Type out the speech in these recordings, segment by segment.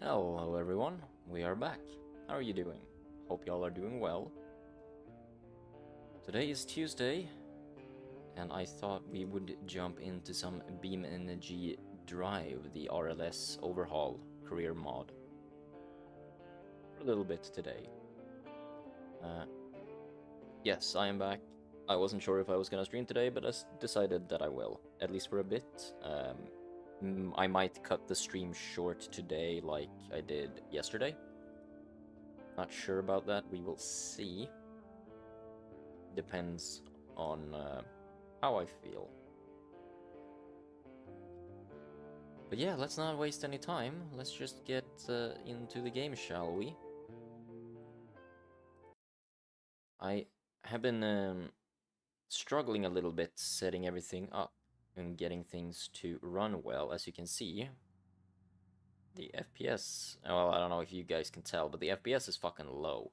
Hello everyone, we are back. How are you doing? Hope y'all are doing well. Today is Tuesday, and I thought we would jump into some Beam Energy Drive, the RLS overhaul career mod, for a little bit today. Yes, I am back. I wasn't sure if I was gonna stream today, but I decided that I will, at least for a bit. I might cut the stream short today like I did yesterday. Not sure about that, we will see. Depends on how I feel. But yeah, let's not waste any time. Let's just get into the game, shall we? I have been struggling a little bit setting everything up and getting things to run well. As you can see, the FPS, well, I don't know if you guys can tell, but the FPS is fucking low.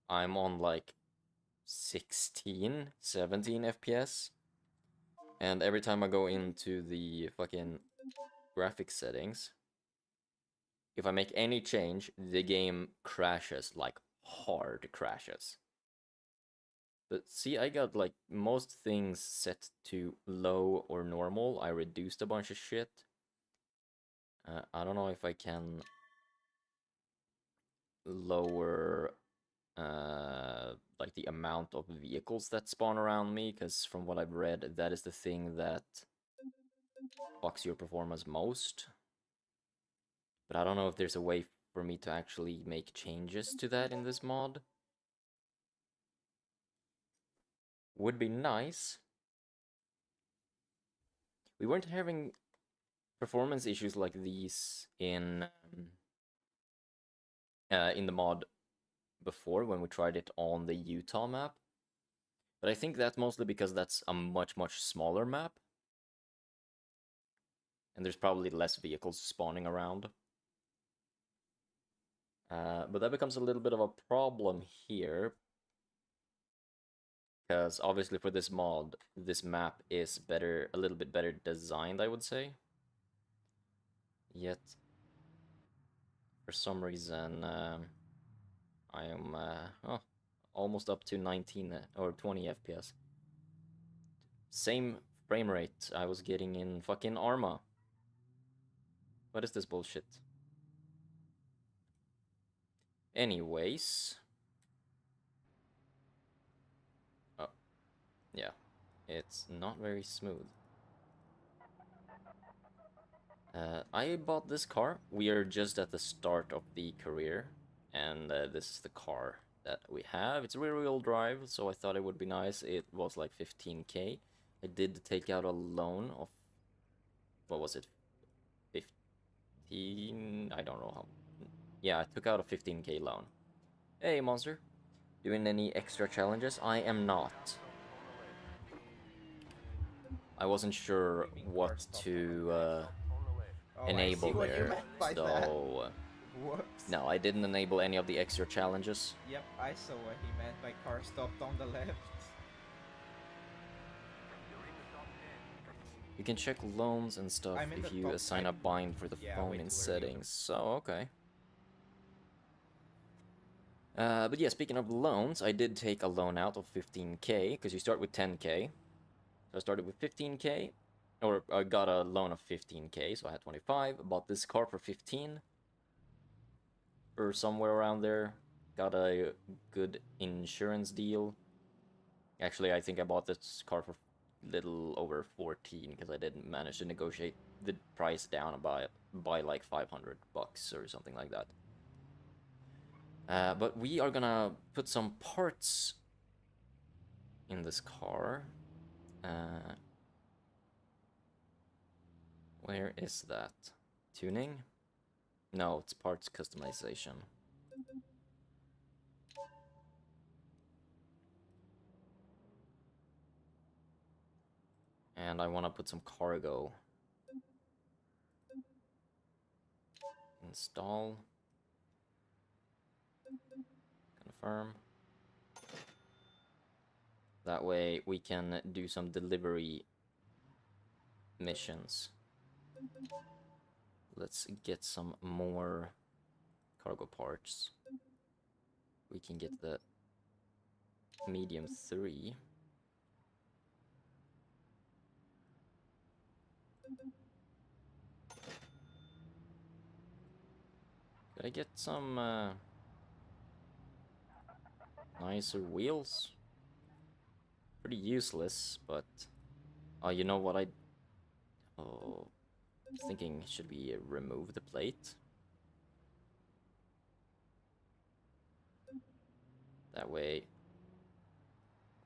I'm on like 16, 17 FPS. And every time I go into the fucking graphics settings, if I make any change, the game crashes, like hard crashes. But see, I got like most things set to low or normal. I reduced a bunch of shit. I don't know if I can lower like the amount of vehicles that spawn around me, because from what I've read, that is the thing that fucks your performance most. But I don't know if there's a way for me to actually make changes to that in this mod. Would be nice. We weren't having performance issues like these in the mod before when we tried it on the Utah map. But I think that's mostly because that's a much smaller map. And there's probably less vehicles spawning around. But that becomes a little bit of a problem here. Because obviously for this mod, this map is a little bit better designed, I would say. Yet, for some reason, I am almost up to 19 or 20 FPS. Same frame rate I was getting in fucking Arma. What is this bullshit? Anyways. Oh, yeah. It's not very smooth. I bought this car. We are just at the start of the career. And this is the car that we have. It's rear-wheel drive, so I thought it would be nice. It was like 15k. I did take out a loan of... What was it? 15... I don't know how... Yeah, I took out a 15k loan. Hey, monster. Doing any extra challenges? I am not. I wasn't sure what to enable there, so... Whoops. No, I didn't enable any of the extra challenges. Yep, I saw what he meant by car stopped on the left. You can check loans and stuff if you assign a bind for the phone in settings. So, okay. But yeah, speaking of loans, I did take a loan out of 15k, because you start with 10k. So I started with 15k, or I got a loan of 15k, so I had 25. Bought this car for 15, or somewhere around there. Got a good insurance deal. Actually, I think I bought this car for little over 14, because I didn't manage to negotiate the price down by like 500 bucks or something like that. But we are gonna put some parts in this car. Where is that? Tuning? No, it's parts customization. And I want to put some cargo. Install. Confirm. That way we can do some delivery missions. Let's get some more cargo parts. We can get the medium 3. Could I get some nicer wheels? Pretty useless, but you know what thinking, should we remove the plate? That way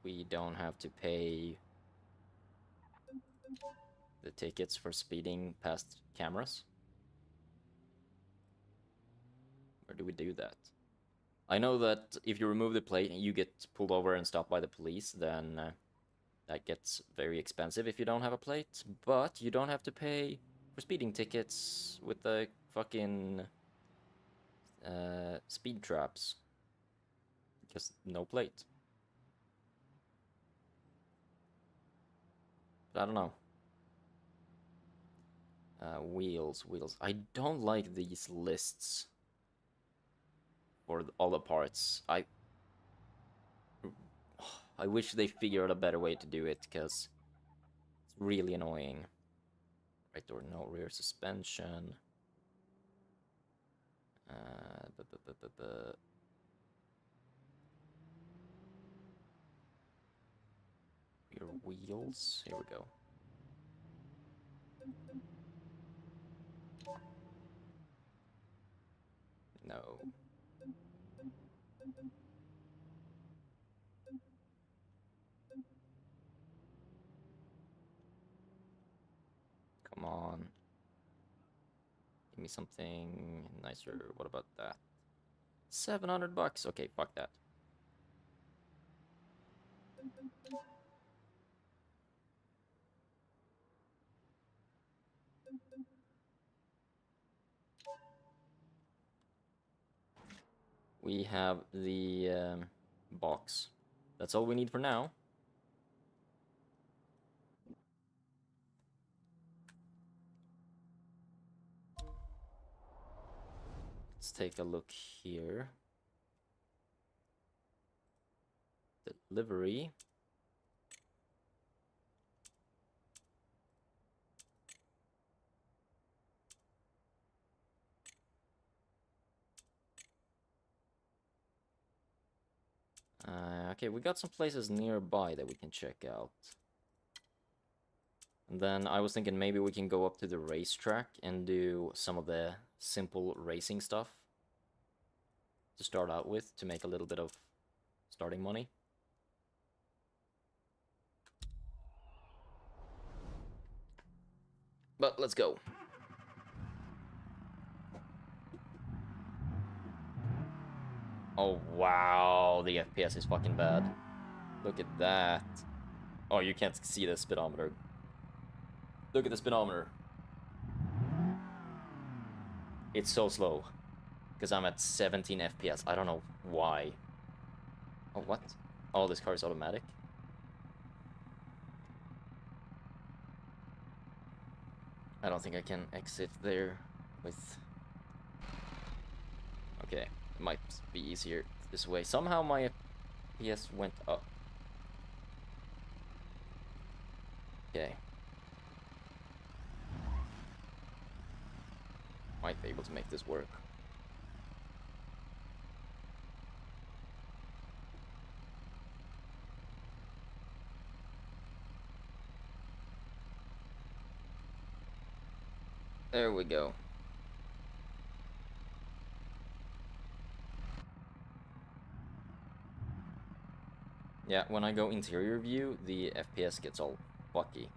we don't have to pay the tickets for speeding past cameras. Where do we do that? I know that if you remove the plate and you get pulled over and stopped by the police, then that gets very expensive if you don't have a plate, but you don't have to pay for speeding tickets with the fucking speed traps. Because no plate. But I don't know. Wheels. I don't like these lists for all the parts. I wish they figured a better way to do it, because it's really annoying. Right door, no rear suspension. Rear wheels. Here we go. No. Come on. Give me something nicer. What about that? $700. Okay, fuck that. We have the box. That's all we need for now. Let's take a look here. Delivery. Okay, we got some places nearby that we can check out. And then I was thinking maybe we can go up to the racetrack and do some of the simple racing stuff to start out with, to make a little bit of starting money. But let's go. Oh, wow, the FPS is fucking bad. Look at that. Oh, you can't see the speedometer. Look at the speedometer. It's so slow. Because I'm at 17 FPS. I don't know why. Oh, what? Oh, this car is automatic. I don't think I can exit there with... Okay, it might be easier this way. Somehow my FPS went up. Okay. Might be able to make this work. There we go. Yeah, when I go interior view, the FPS gets all fucky.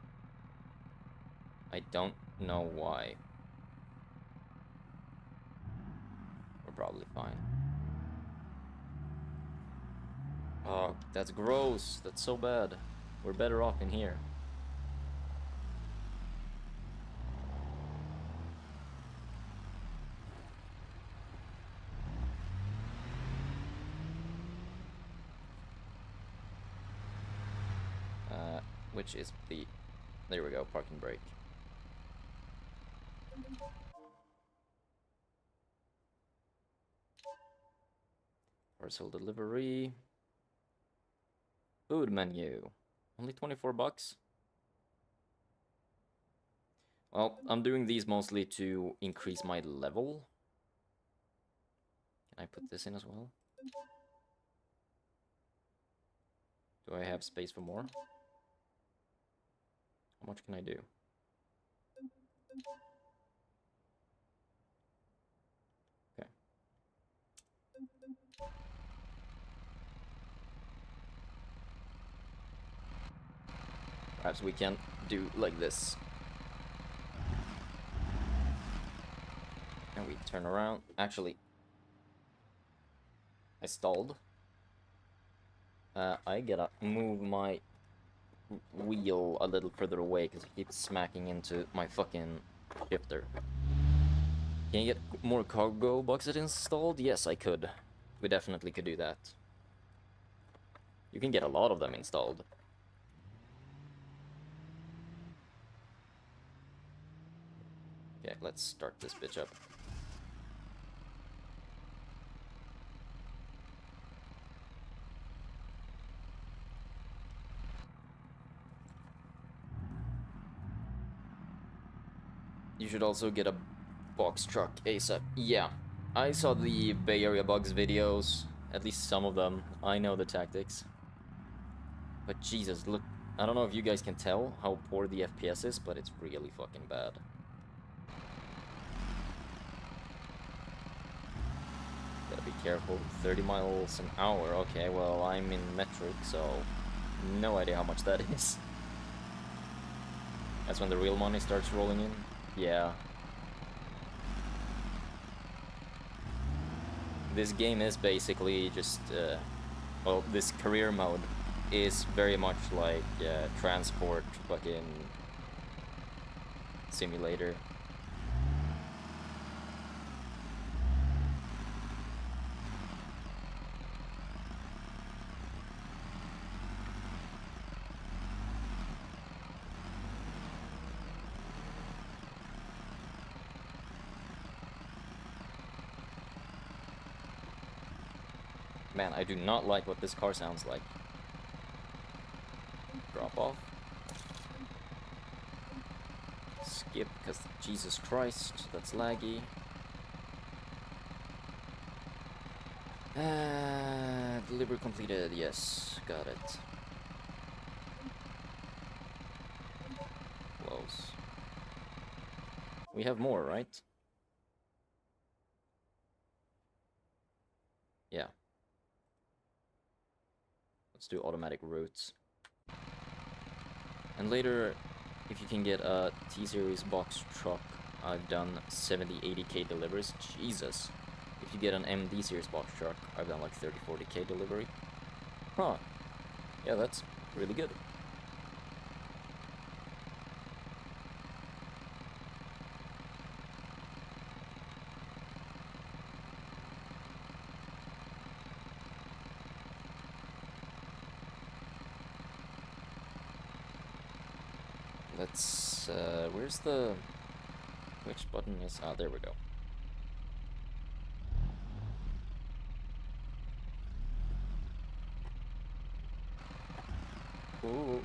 I don't know why. We're probably fine. Oh, that's gross. That's so bad. We're better off in here. Which is the... There we go, parking brake. Parcel delivery. Food menu. Only 24 bucks? Well, I'm doing these mostly to increase my level. Can I put this in as well? Do I have space for more? How much can I do? Okay. Perhaps we can do like this. And we turn around. Actually, I stalled. I gotta move my wheel a little further away because it keeps smacking into my fucking shifter. Can you get more cargo boxes installed? Yes, I could. We definitely could do that. You can get a lot of them installed. Okay, let's start this bitch up. You should also get a box truck ASAP. Yeah, I saw the Bay Area Bugs videos, at least some of them. I know the tactics. But Jesus, look, I don't know if you guys can tell how poor the FPS is, but it's really fucking bad. Gotta be careful. 30 miles an hour. Okay, well, I'm in metric, so no idea how much that is. That's when the real money starts rolling in. Yeah. This game is basically just, well, this career mode is very much like transport fucking simulator. Man, I do not like what this car sounds like. Drop off. Skip, because Jesus Christ, that's laggy. Delivery completed, yes, got it. Close. We have more, right? Yeah. Let's do automatic routes. And later, if you can get a T-Series box truck, I've done 70-80k deliveries. Jesus. If you get an MD Series box truck, I've done like 30-40k delivery. Huh. Yeah, that's really good. Let's, where's the, which button is, ah, there we go. Ooh.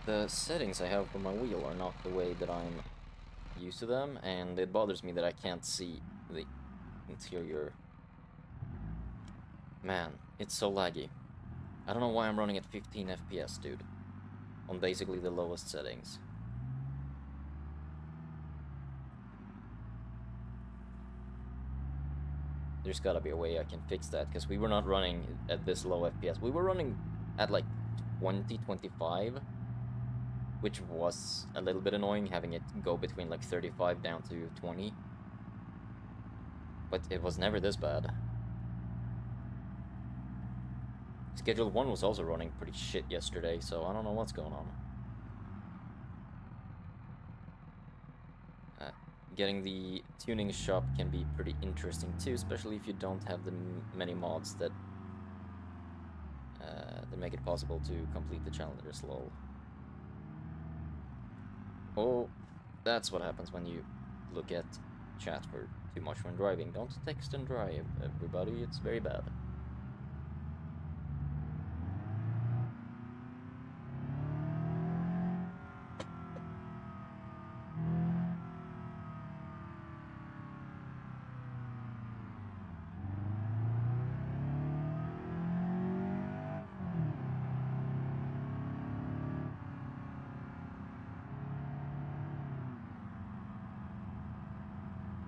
The settings I have for my wheel are not the way that I'm used to them, and it bothers me that I can't see the interior. Man, it's so laggy. I don't know why I'm running at 15 FPS, dude. On basically the lowest settings. There's gotta be a way I can fix that, because we were not running at this low FPS. We were running at like 20, 25, which was a little bit annoying, having it go between like 35 down to 20. But it was never this bad. Schedule 1 was also running pretty shit yesterday, so I don't know what's going on. getting the tuning shop can be pretty interesting too, especially if you don't have the many mods that make it possible to complete the challenges. Lol. Oh, that's what happens when you look at chat for too much when driving. Don't text and drive, everybody. It's very bad.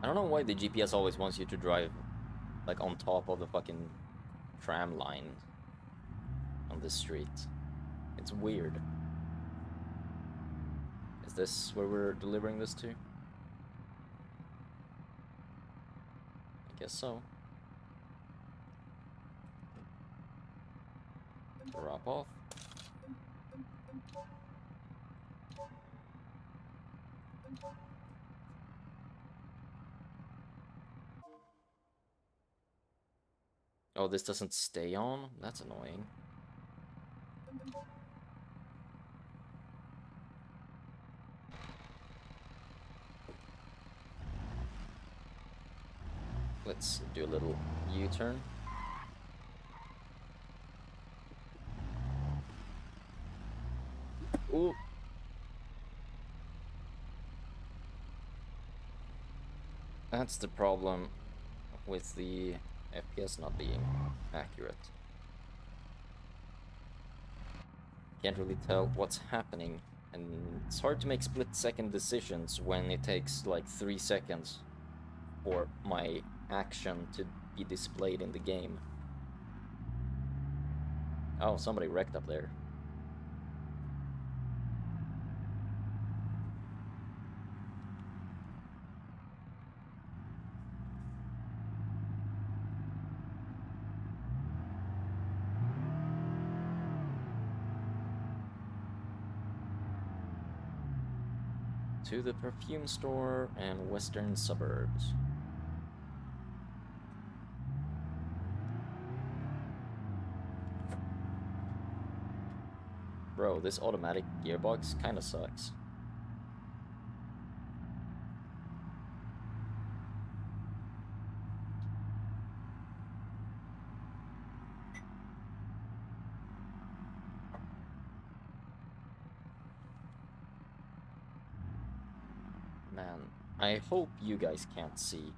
I don't know why the GPS always wants you to drive like on top of the fucking tram line on this street. It's weird. Is this where we're delivering this to? I guess so. Drop off. Oh, this doesn't stay on? That's annoying. Let's do a little U-turn. Ooh. That's the problem with the FPS not being accurate. Can't really tell what's happening, and it's hard to make split-second decisions when it takes like 3 seconds for my action to be displayed in the game. Oh, somebody wrecked up there. To the perfume store and western suburbs. Bro, this automatic gearbox kinda sucks. Man, I hope you guys can't see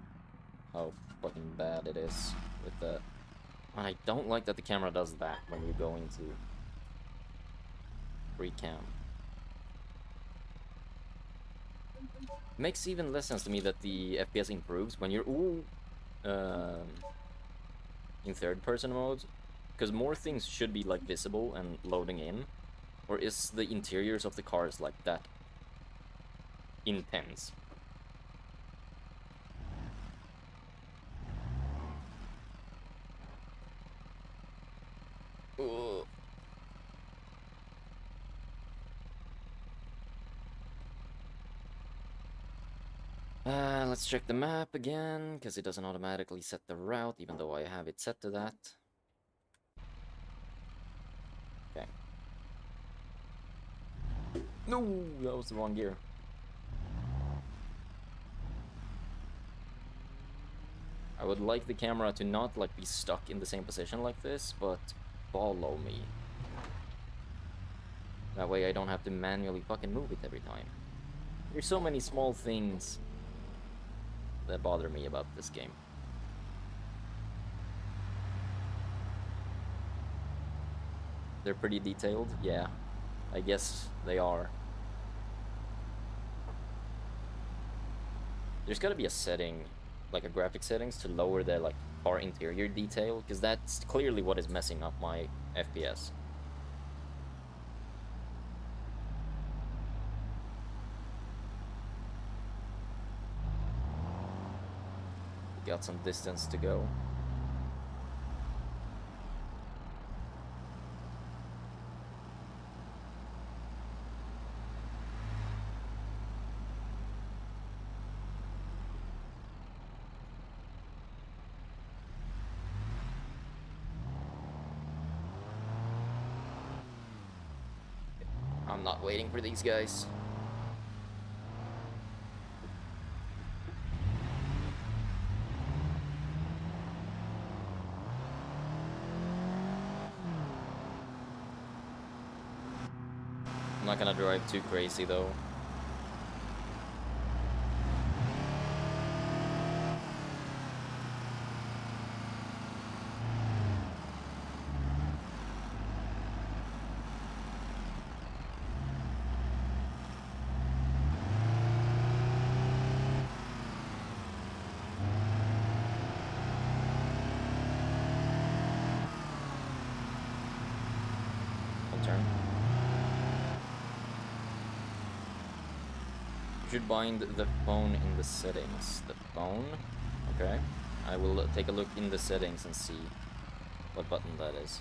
how fucking bad it is with the... I don't like that the camera does that when you go into free cam. It makes even less sense to me that the FPS improves when you're in third-person mode, because more things should be like visible and loading in. Or is the interiors of the cars like that intense? Ugh. Let's check the map again, because it doesn't automatically set the route, even though I have it set to that. Okay. No, that was the wrong gear. I would like the camera to not like be stuck in the same position like this, but follow me. That way I don't have to manually fucking move it every time. There's so many small things that bother me about this game. They're pretty detailed, yeah. I guess they are. There's gotta be a setting, like a graphic settings, to lower the like car interior detail, because that's clearly what is messing up my FPS. Got some distance to go. I'm not waiting for these guys. I'm not gonna drive too crazy though. Turn. You should bind the phone in the settings. The phone? Okay. I will take a look in the settings and see what button that is.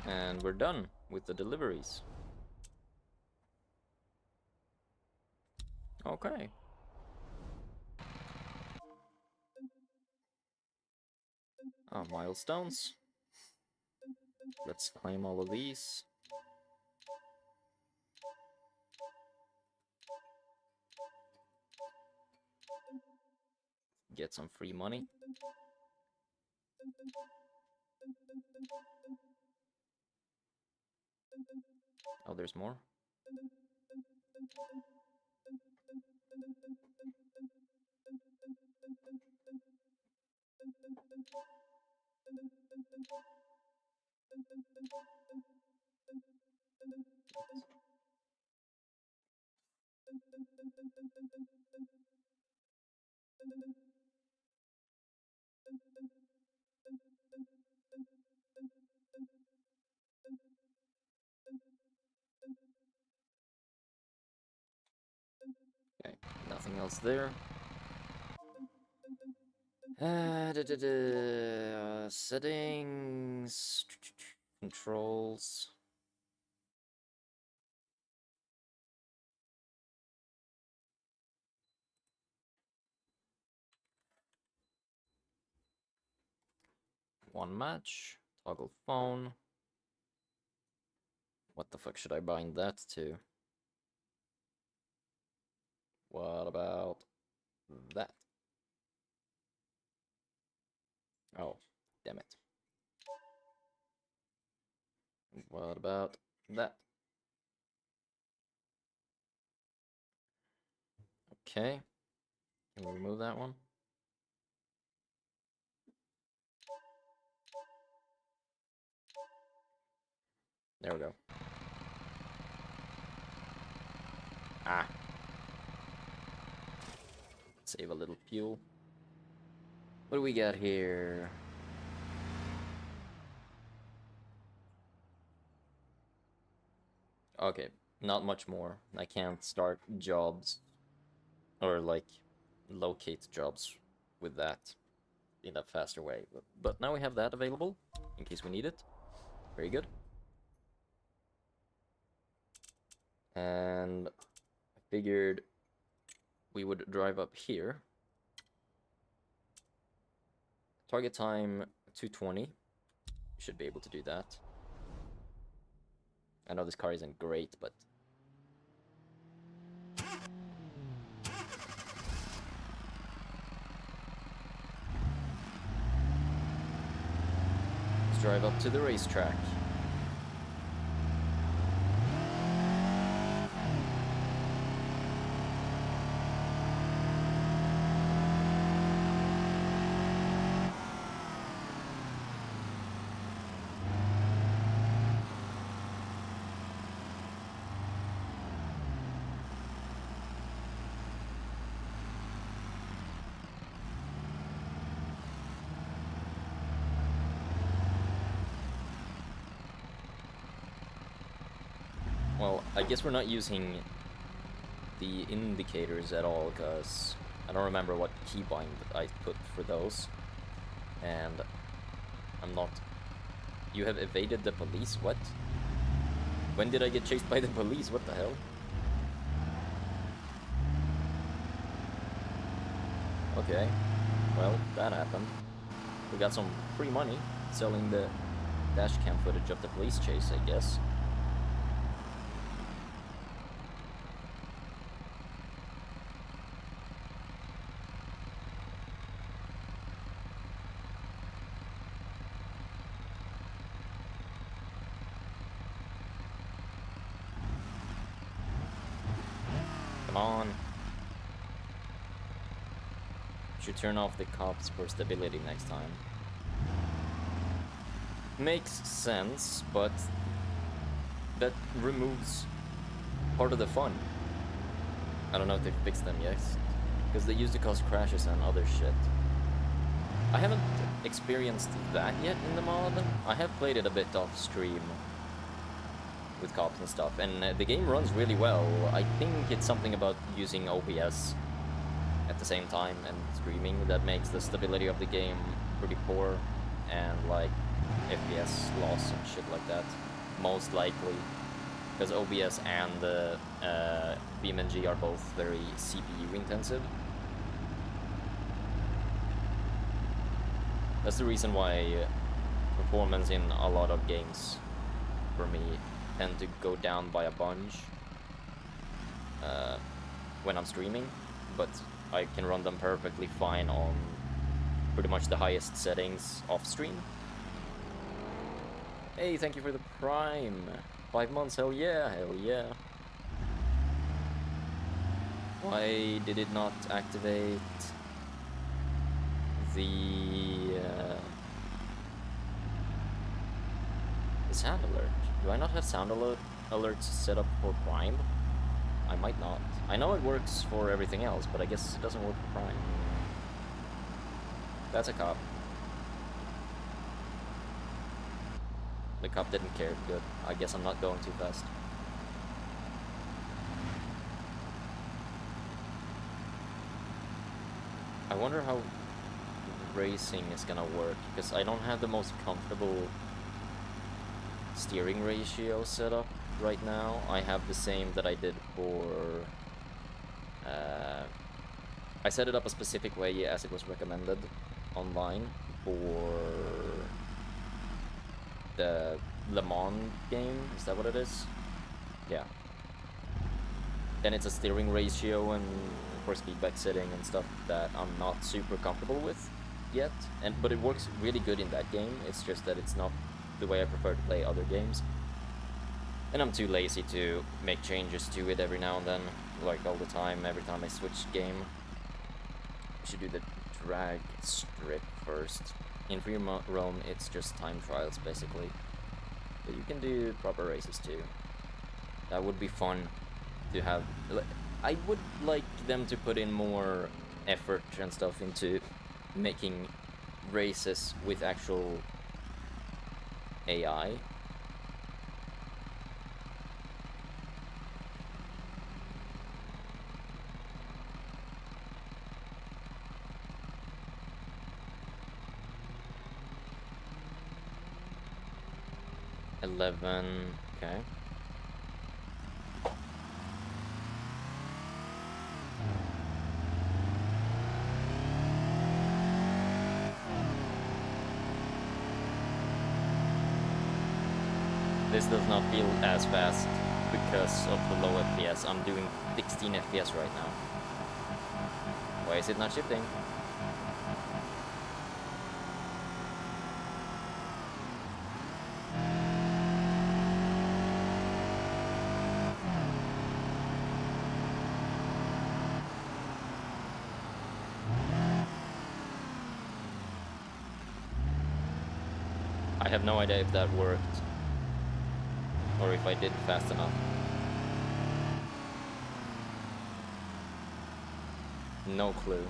And we're done with the deliveries. Okay. Milestones. Let's claim all of these. Get some free money. Oh, there's more. Okay, nothing else there. Settings, controls. One match, toggle phone. What the fuck should I bind that to? What about that? Oh, damn it. What about that? Okay. Can we remove that one? There we go. Ah. Save a little fuel. What do we got here? Okay, not much more. I can't start jobs or like locate jobs with that in a faster way. But now we have that available in case we need it. Very good. And I figured we would drive up here. Target time 220. We should be able to do that. I know this car isn't great, but let's drive up to the racetrack. Well, I guess we're not using the indicators at all, because I don't remember what keybind I put for those. And I'm not... You have evaded the police? What? When did I get chased by the police? What the hell? Okay, well, that happened. We got some free money selling the dashcam footage of the police chase, I guess. Come on. Should turn off the cops for stability next time. Makes sense, but that removes part of the fun. I don't know if they've fixed them yet, because they used to cause crashes and other shit. I haven't experienced that yet in the mod. I have played it a bit off stream with cops and stuff, and the game runs really well. I think it's something about using OBS at the same time and streaming that makes the stability of the game pretty poor, and like FPS loss and shit like that, most likely, because OBS and BeamNG are both very CPU intensive. That's the reason why performance in a lot of games for me tend to go down by a bunch when I'm streaming, but I can run them perfectly fine on pretty much the highest settings off stream. Hey, thank you for the Prime. 5 months, hell yeah, hell yeah. Why did it not activate the sound alert? Do I not have sound alerts set up for Prime? I might not. I know it works for everything else, but I guess it doesn't work for Prime. That's a cop. The cop didn't care. Good. I guess I'm not going too fast. I wonder how racing is gonna work, because I don't have the most comfortable steering ratio set up right now. I have the same that I did for... I set it up a specific way as it was recommended online for the Le Mans game. Is that what it is? Yeah. Then it's a steering ratio and of course feedback setting and stuff that I'm not super comfortable with yet. But it works really good in that game. It's just that it's not the way I prefer to play other games. And I'm too lazy to make changes to it every now and then, like all the time, every time I switch game. I should do the drag strip first. In Free Roam, it's just time trials, basically. But you can do proper races, too. That would be fun to have. I would like them to put in more effort and stuff into making races with actual AI. Okay. This does not feel as fast because of the low FPS. I'm doing 16 FPS right now. Why is it not shifting? I have no idea if that worked, or if I did fast enough. No clue.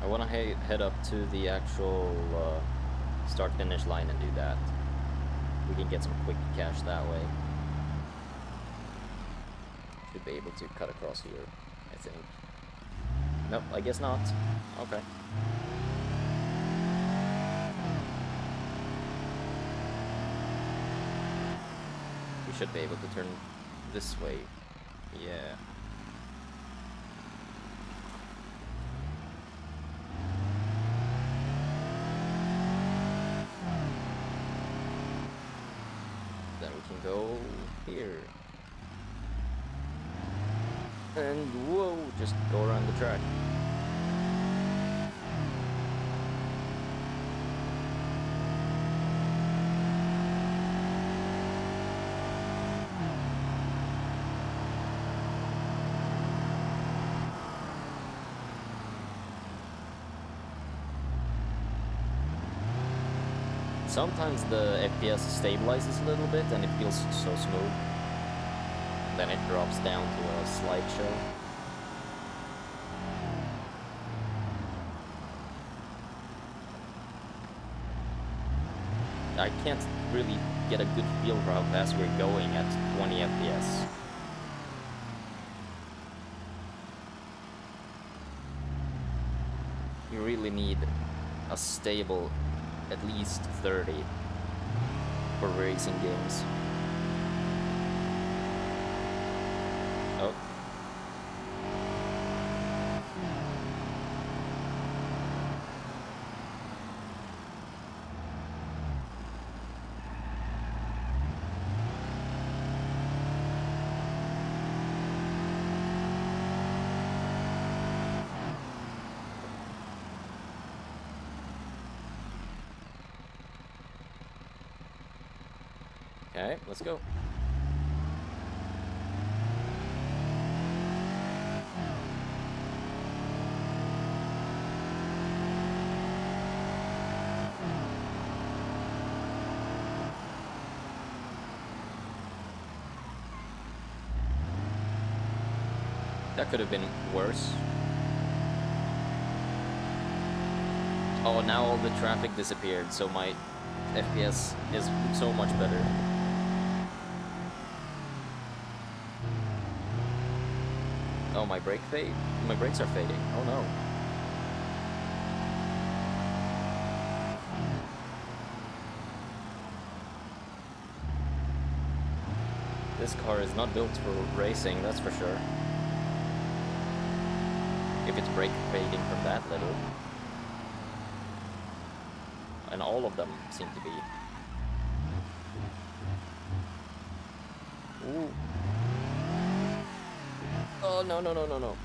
want to head up to the actual start-finish line and do that. We can get some quick cash that way. Should be able to cut across here, I think. Nope, I guess not. Okay. We should be able to turn this way. Yeah. Then we can go here. And whoa, just go around the track. Sometimes the FPS stabilizes a little bit and it feels so smooth. Then it drops down to a slideshow. I can't really get a good feel for how fast we're going at 20 FPS. You really need a stable at least 30 for racing games. Oh. Okay, let's go. That could have been worse. Oh, now all the traffic disappeared, so my FPS is so much better. Oh, my brakes are fading. Oh no. This car is not built for racing, that's for sure. If it's brake fading from that little. And all of them seem to be. Ooh. Oh, no, no, no, no, no.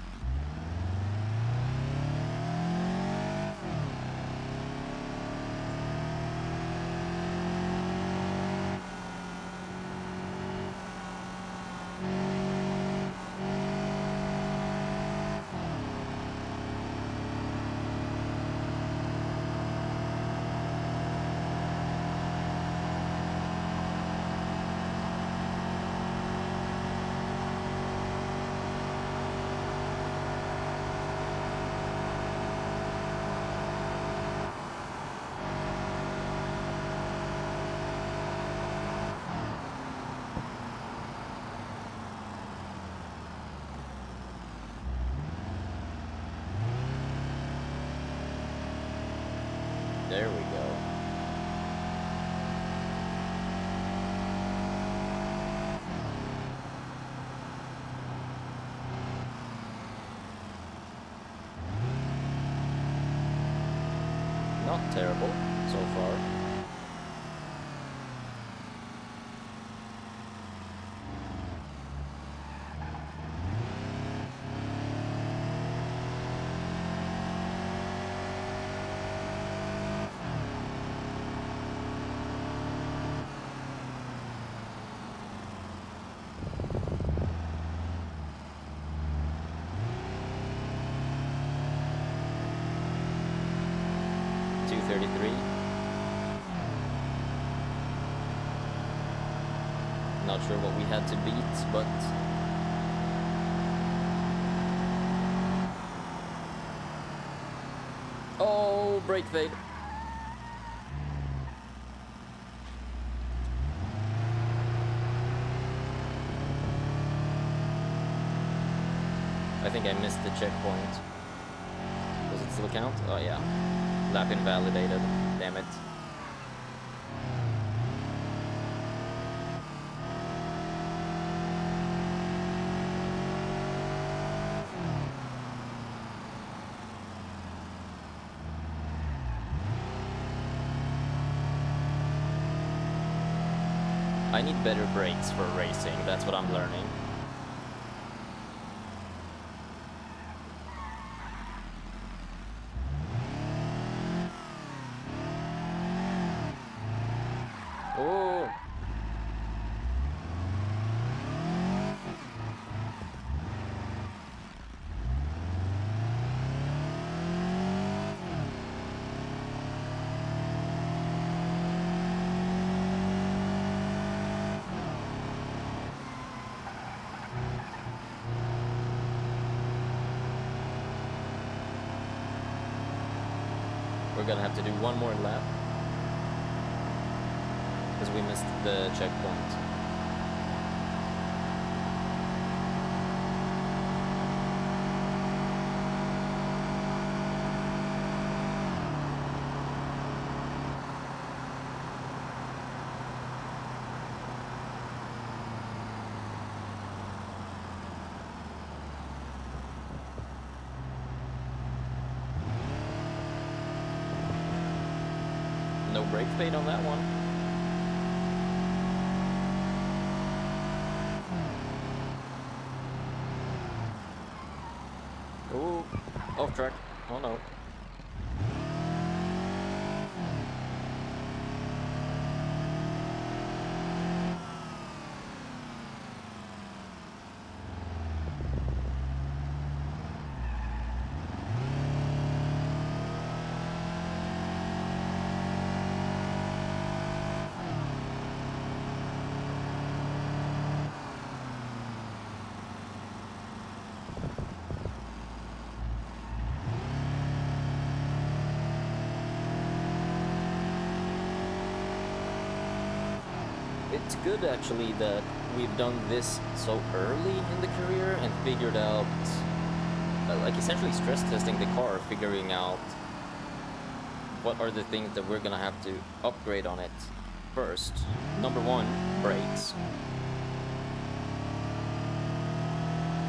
There we go. Not terrible so far. Not sure what we had to beat, but brake fade. I think I missed the checkpoint. Does it still count? Oh yeah. Lap invalidated. Damn it. I need better brakes for racing, that's what I'm learning. Oh! We're gonna have to do one more lap because we missed the checkpoint. No brake fade on that one. Oh, off track. Oh no. It's good actually that we've done this so early in the career and figured out, like essentially stress testing the car, figuring out what are the things that we're gonna have to upgrade on it first. Number one, brakes.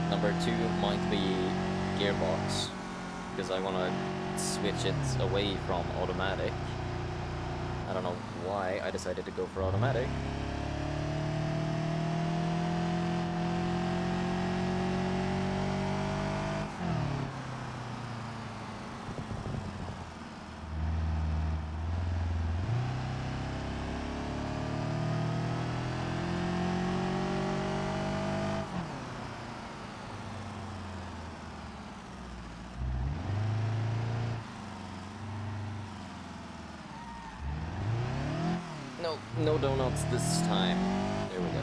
Number two might be gearbox, because I wanna switch it away from automatic. I don't know why I decided to go for automatic. No, no donuts this time. There we go.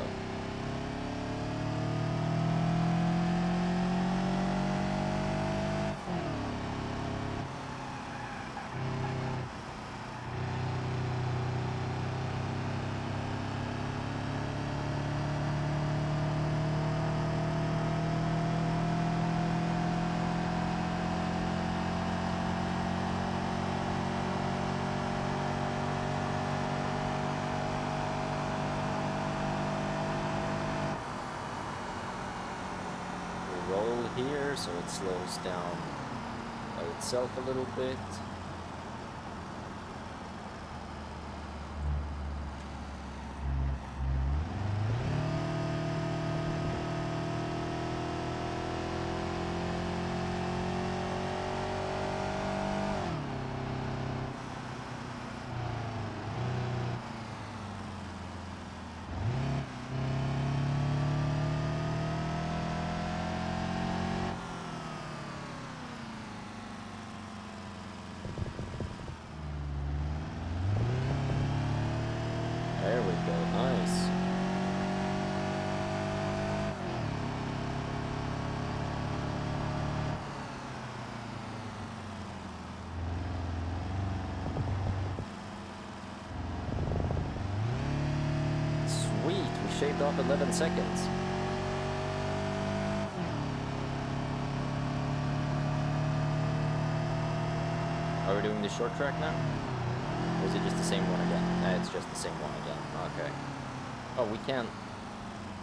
Roll here so it slows down by itself a little bit. shaved off 11 seconds. Are we doing the short track now? Or is it just the same one again? It's just the same one again. Okay. Oh, we can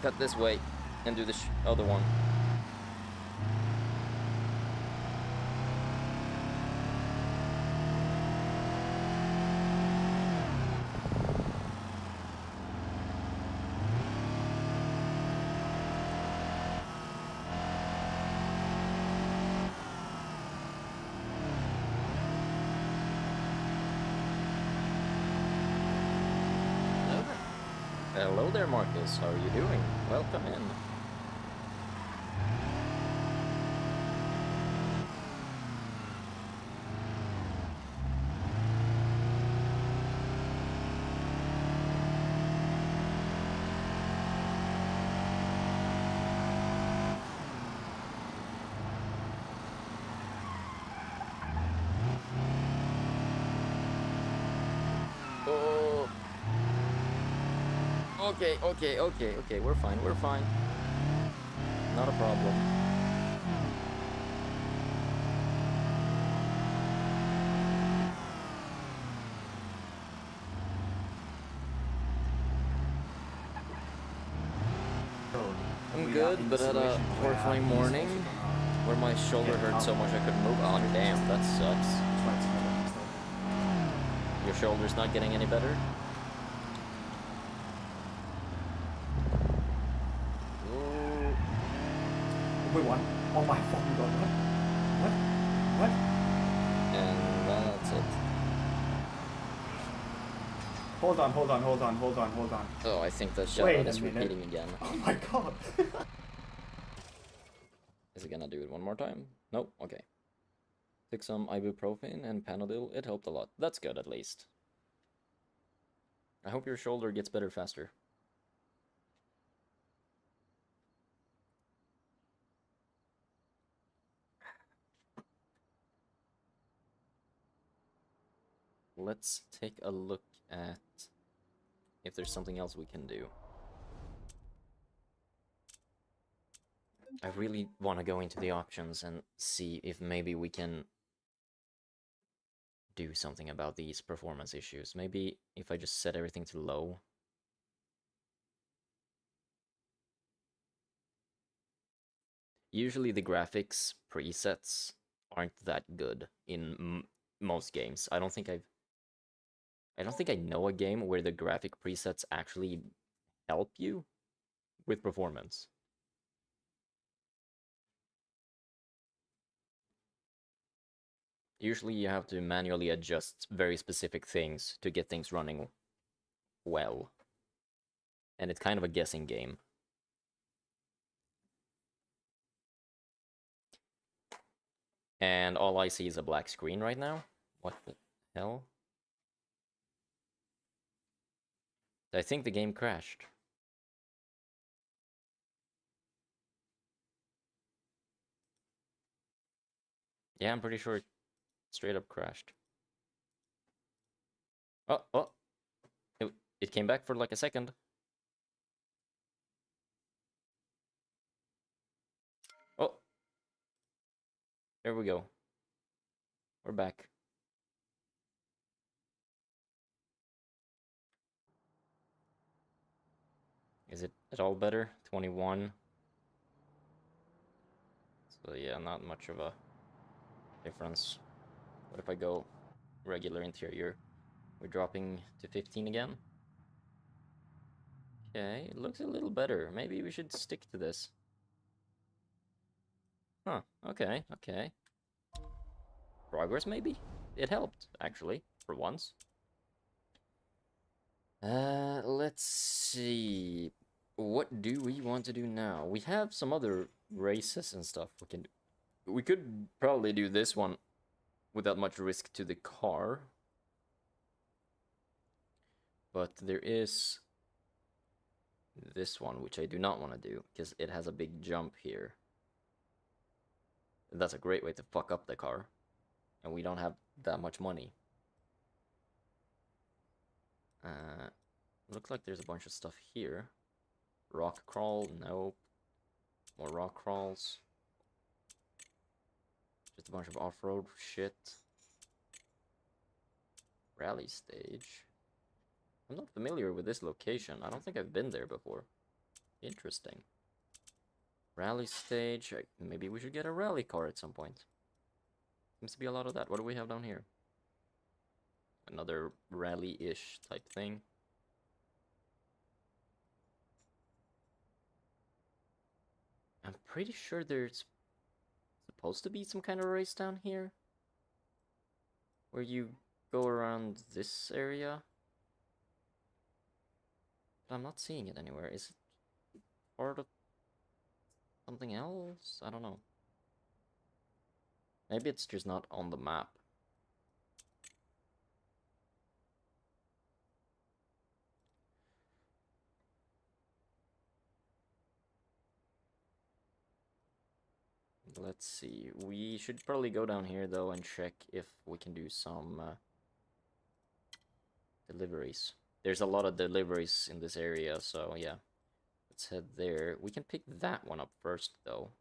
cut this way and do the other one. Hello there, Marcus. How are you doing? Welcome in. Oh. Okay, we're fine, Not a problem. I'm good, but had a horrifying morning where my shoulder hurt so much I couldn't move. Oh damn, that sucks. Your shoulder's not getting any better? Wait, what? Oh my fucking god, what? What? And that's it. Hold on. Oh, I think that Wait shoutout a is minute. repeating again. Oh my god. Is it gonna do it one more time? Nope, okay. Took some ibuprofen and Panadol, it helped a lot. That's good at least. I hope your shoulder gets better faster. Let's take a look at if there's something else we can do. I really want to go into the options and see if maybe we can do something about these performance issues. Maybe if I just set everything to low. Usually the graphics presets aren't that good in most games. I don't think I know a game where the graphic presets actually help you with performance. Usually you have to manually adjust very specific things to get things running well. And it's kind of a guessing game. And all I see is a black screen right now. What the hell? I think the game crashed. Yeah, I'm pretty sure it straight up crashed. Oh. It came back for like a second. Oh. There we go. We're back. Is it at all better? 21. So yeah, not much of a difference. What if I go regular interior? We're dropping to 15 again. Okay, it looks a little better. Maybe we should stick to this. Huh, okay. Progress, maybe? It helped, actually, for once. Let's see. What do we want to do now? We have some other races and stuff we can do. We could probably do this one without much risk to the car. But there is this one, which I do not want to do, because it has a big jump here. That's a great way to fuck up the car. And we don't have that much money. Looks like there's a bunch of stuff here. Rock crawl? Nope. More rock crawls. Just a bunch of off-road shit. Rally stage. I'm not familiar with this location. I don't think I've been there before. Interesting. Rally stage. Maybe we should get a rally car at some point. Seems to be a lot of that. What do we have down here? Another rally-ish type thing. I'm pretty sure there's supposed to be some kind of race down here. Where you go around this area. But I'm not seeing it anywhere. Is it part of something else? I don't know. Maybe it's just not on the map. Let's see. We should probably go down here though and check if we can do some deliveries. There's a lot of deliveries in this area, so yeah. Let's head there. We can pick that one up first though.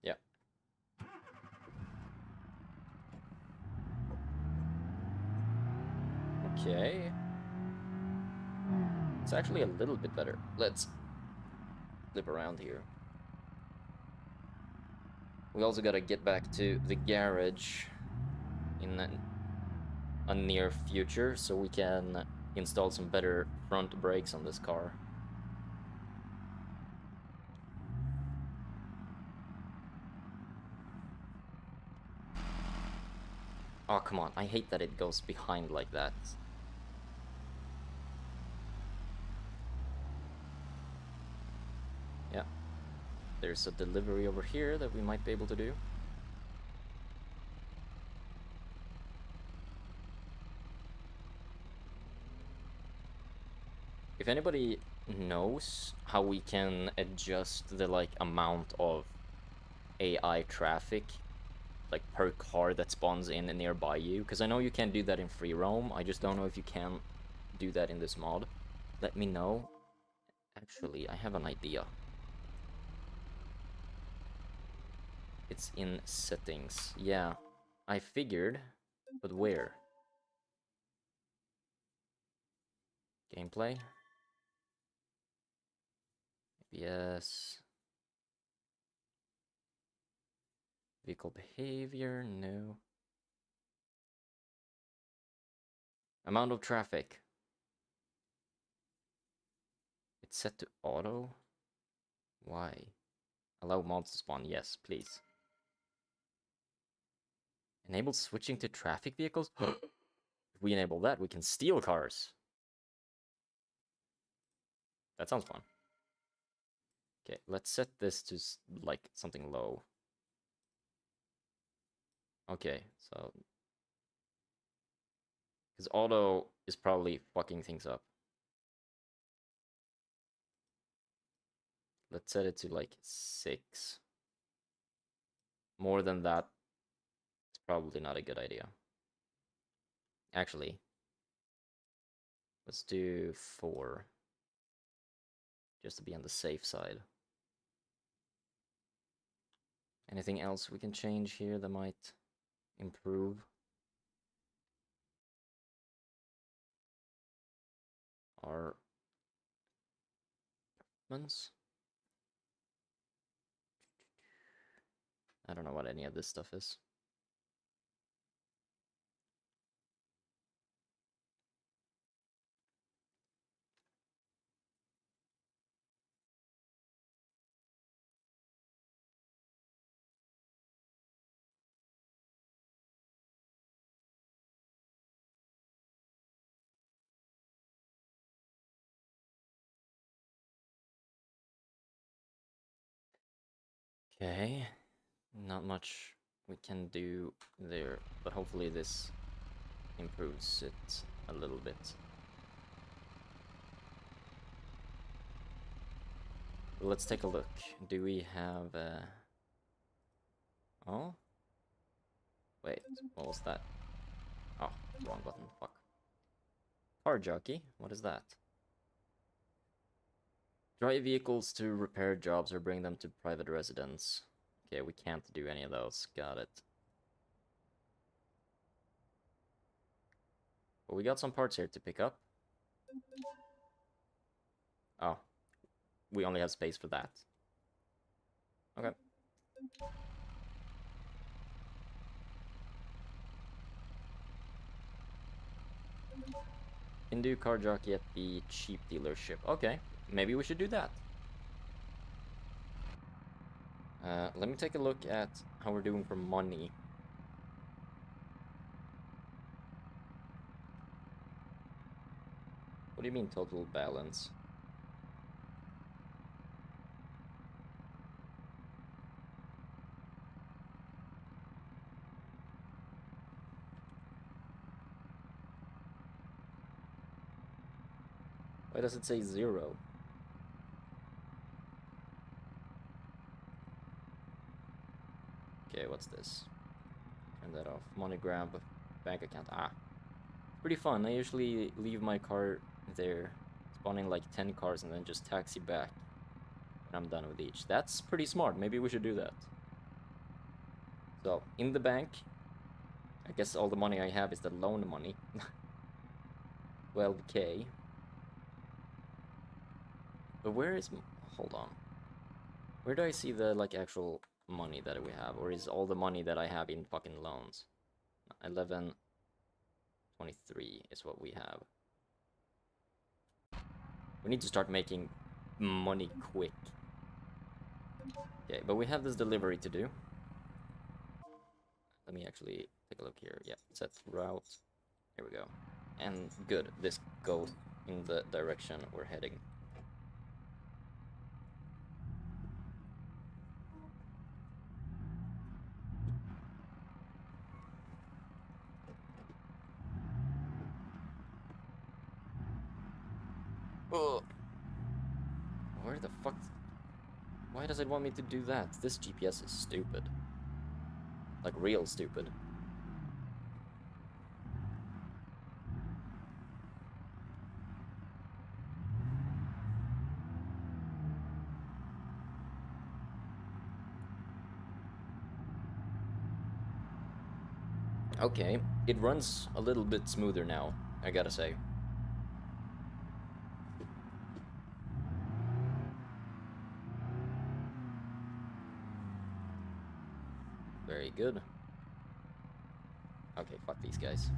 Yeah. Okay. It's actually a little bit better. Let's flip around here. We also gotta get back to the garage in a near future so we can install some better front brakes on this car. Oh, come on. I hate that it goes behind like that. Yeah. There's a delivery over here that we might be able to do. If anybody knows how we can adjust the like amount of AI traffic like per car that spawns in and nearby you, because I know you can do that in free roam. I just don't know if you can do that in this mod. Let me know. Actually, I have an idea. It's in settings. Yeah, I figured, but where? Gameplay? Yes. Vehicle behavior? No. Amount of traffic. It's set to auto? Why? Allow mods to spawn. Yes, please. Enable switching to traffic vehicles? If we enable that, we can steal cars. That sounds fun. Okay, let's set this to like something low. Okay, so because auto is probably fucking things up. Let's set it to like 6. More than that, it's probably not a good idea. Actually, let's do 4. Just to be on the safe side. Anything else we can change here that might improve our performance? I don't know what any of this stuff is. Okay, not much we can do there, but hopefully this improves it a little bit. Let's take a look. Do we have oh, What was that? Oh, wrong button. Fuck. Car jockey? What is that? Drive vehicles to repair jobs or bring them to private residence. Okay, we can't do any of those. Got it. But we got some parts here to pick up. Oh. We only have space for that. Okay. Can do car jockey at the cheap dealership. Okay, maybe we should do that. Let me take a look at how we're doing for money. What do you mean total balance? Why does it say 0? Okay, what's this? Turn that off. Money grab, bank account. Ah. Pretty fun. I usually leave my car there, spawning like 10 cars and then just taxi back when I'm done with each. That's pretty smart. Maybe we should do that. So, in the bank, I guess all the money I have is the loan money. 12k. But where is... Hold on. Where do I see the, like, actual money that we have? Or is all the money that I have in fucking loans? 1123 is what we have. We need to start making money quick. Okay, but we have this delivery to do. Let me actually take a look here. Yeah, set route. Here we go. And good, this goes in the direction we're heading. Oh. Where the fuck? Why does it want me to do that? This GPS is stupid. Like, real stupid. Okay, it runs a little bit smoother now, I gotta say. Very good. Okay, fuck these guys.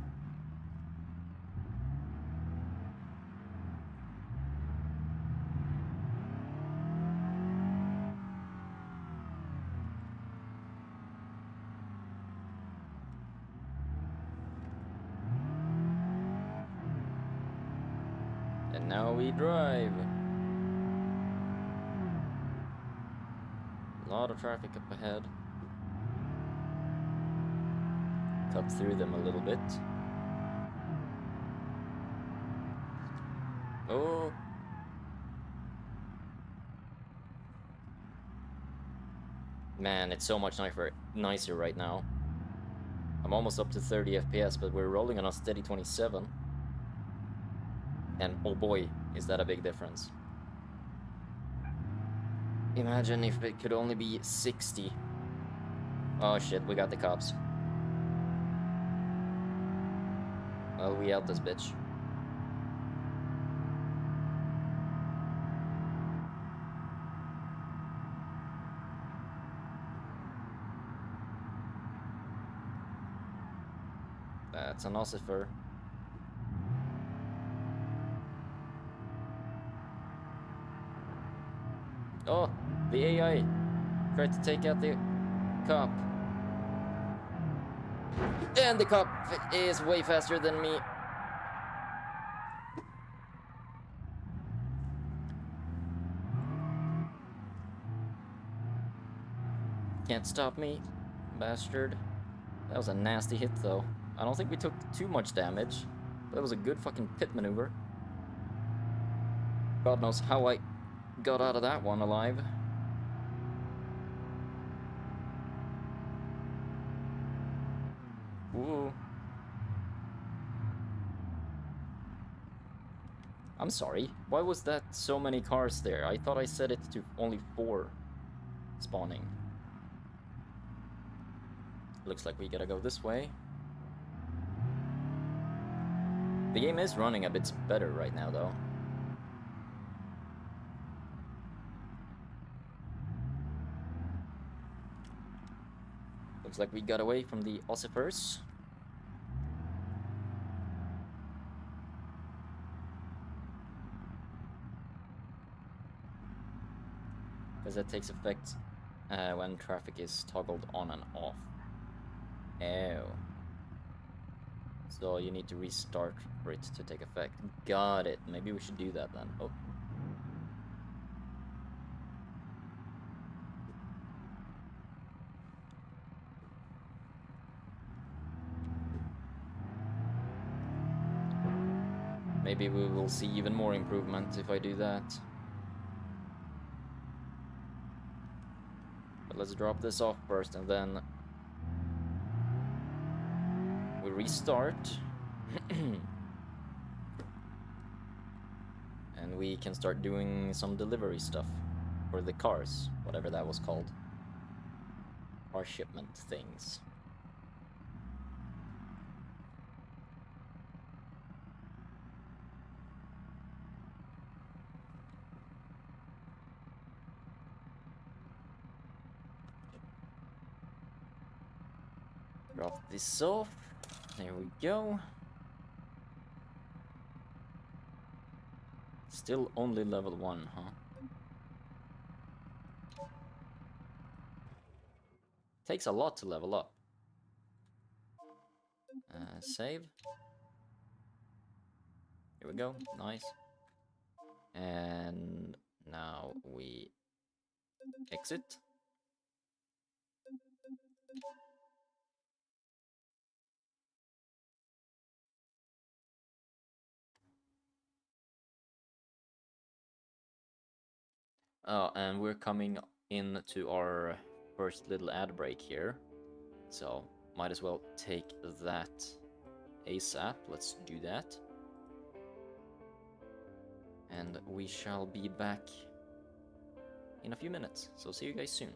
And now we drive. A lot of traffic up ahead. Cut through them a little bit. Oh. Man, it's so much nicer right now. I'm almost up to 30 FPS, but we're rolling on a steady 27. And oh boy, is that a big difference. Imagine if it could only be 60. Oh shit, we got the cops. Well, we out this bitch. That's an ossifer. Oh, the AI tried to take out the cop. And the cop is way faster than me. Can't stop me, bastard. That was a nasty hit, though. I don't think we took too much damage. That was a good fucking pit maneuver. God knows how I got out of that one alive. Ooh. I'm sorry. Why was that so many cars there? I thought I set it to only 4 spawning. Looks like we gotta go this way. The game is running a bit better right now, though. Looks like we got away from the ossifers. Because that takes effect when traffic is toggled on and off. Oh. So you need to restart for it to take effect. Got it. Maybe we should do that then. Oh. Maybe we will see even more improvement if I do that. But let's drop this off first and then we restart. And we can start doing some delivery stuff for the cars, whatever that was called. Car shipment things. Drop this off. There we go. Still only level 1, huh? Takes a lot to level up. Save. Here we go. Nice. And now we exit. Oh, and we're coming into our first little ad break here. So, might as well take that ASAP. Let's do that. And we shall be back in a few minutes. So, see you guys soon.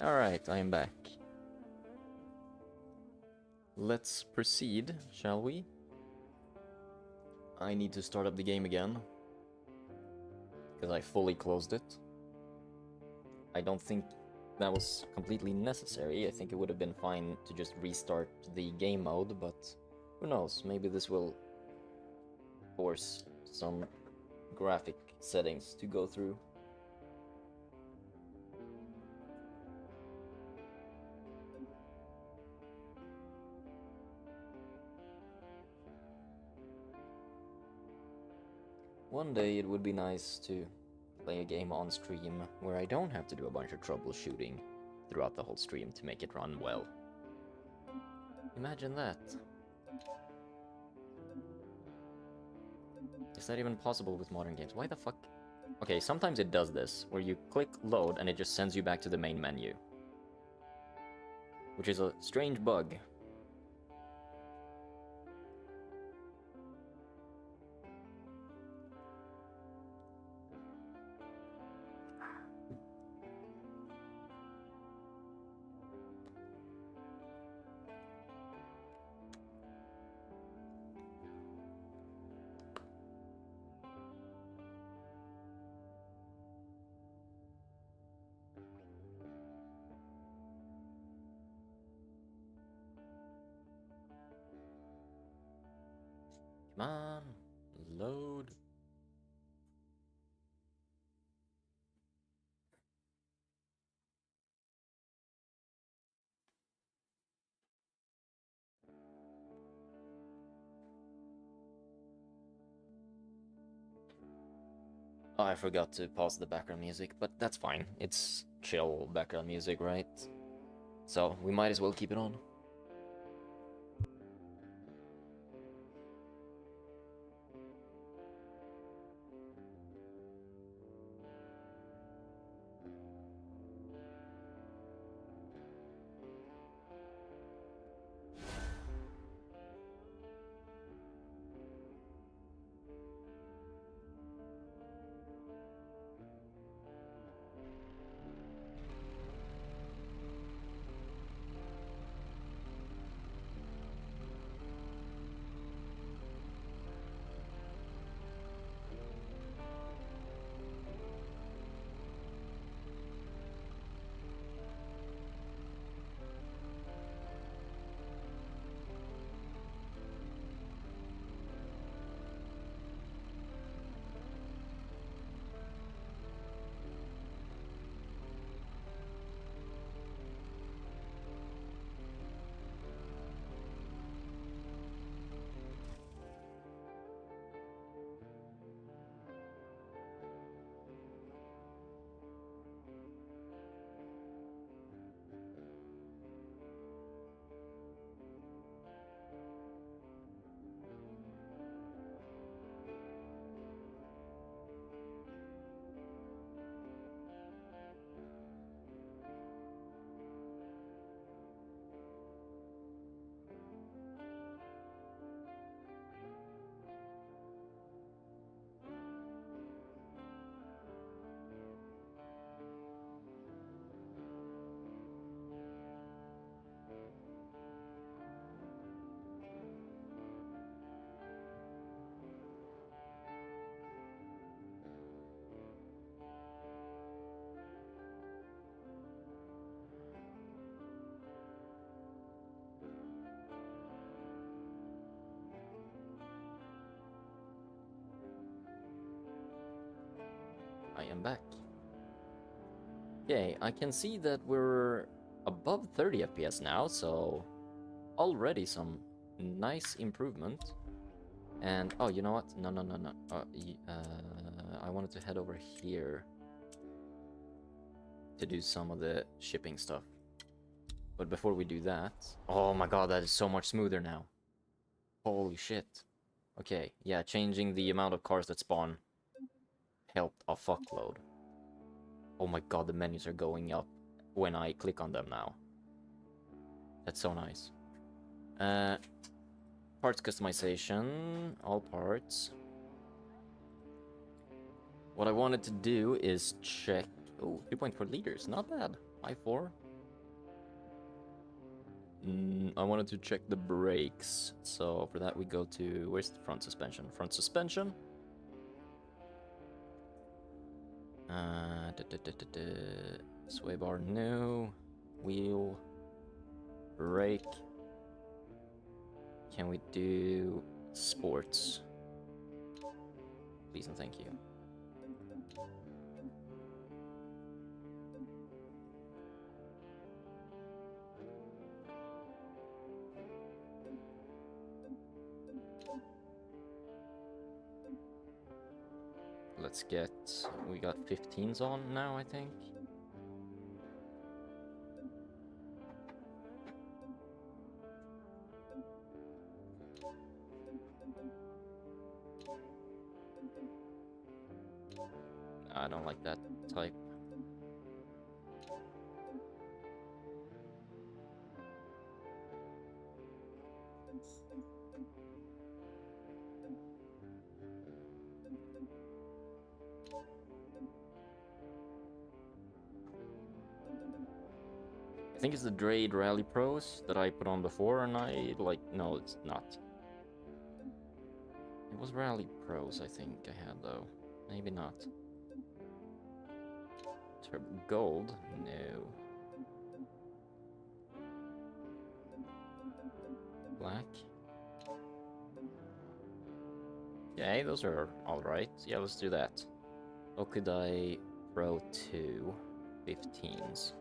Alright, I am back. Let's proceed, shall we? I need to start up the game again. Because I fully closed it. I don't think that was completely necessary. I think it would have been fine to just restart the game mode, but who knows, maybe this will force some graphic settings to go through. One day it would be nice to play a game on stream where I don't have to do a bunch of troubleshooting throughout the whole stream to make it run well. Imagine that. Is that even possible with modern games? Why the fuck? Okay, sometimes it does this, where you click load and it just sends you back to the main menu. Which is a strange bug. Come on, load. Oh, I forgot to pause the background music, but that's fine. It's chill background music, right? So we might as well keep it on. I am back. Okay, I can see that we're above 30 FPS now, so already some nice improvement. And, oh, you know what? No. I wanted to head over here to do some of the shipping stuff. But before we do that... Oh my god, that is so much smoother now. Holy shit. Okay, yeah, changing the amount of cars that spawn helped a fuckload. Oh my god, the menus are going up when I click on them now. That's so nice. Parts customization, all parts. What I wanted to do is check... Oh, 3.4 liters, not bad. I4. I wanted to check the brakes, so for that we go to, where's the front suspension? Front suspension. Sway bar new, wheel, brake. Can we do sports? Please and thank you. Let's get, we got 15s on now, I think. I don't like that type. I think it's the Drade Rally Pros that I put on before, and I like, no, it's not. It was Rally Pros, I think I had though. Maybe not. Turbo Gold? No. Black? Okay, those are alright. Yeah, let's do that. What could I throw to 15s?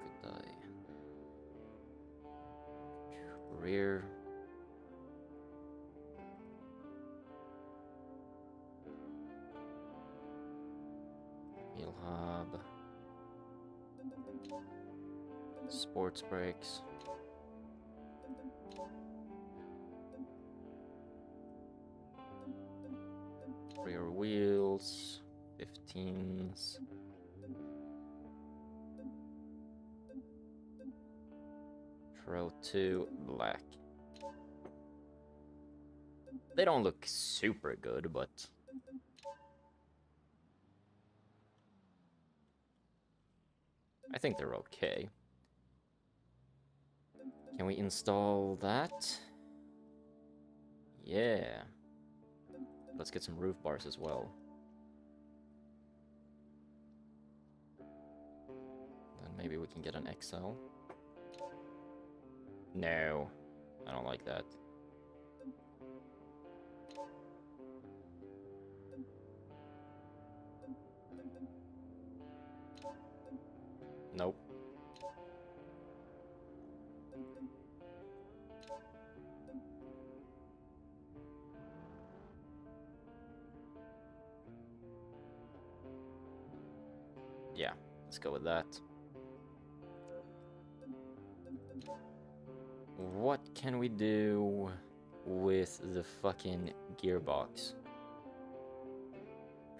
What could I... Rear... Wheel hub... Sports brakes... Rear wheels, 15s. Throw to black. They don't look super good, but I think they're okay. Can we install that? Yeah. Let's get some roof bars as well. Then maybe we can get an XL. No, I don't like that. Nope. Yeah, let's go with that. What can we do with the fucking gearbox?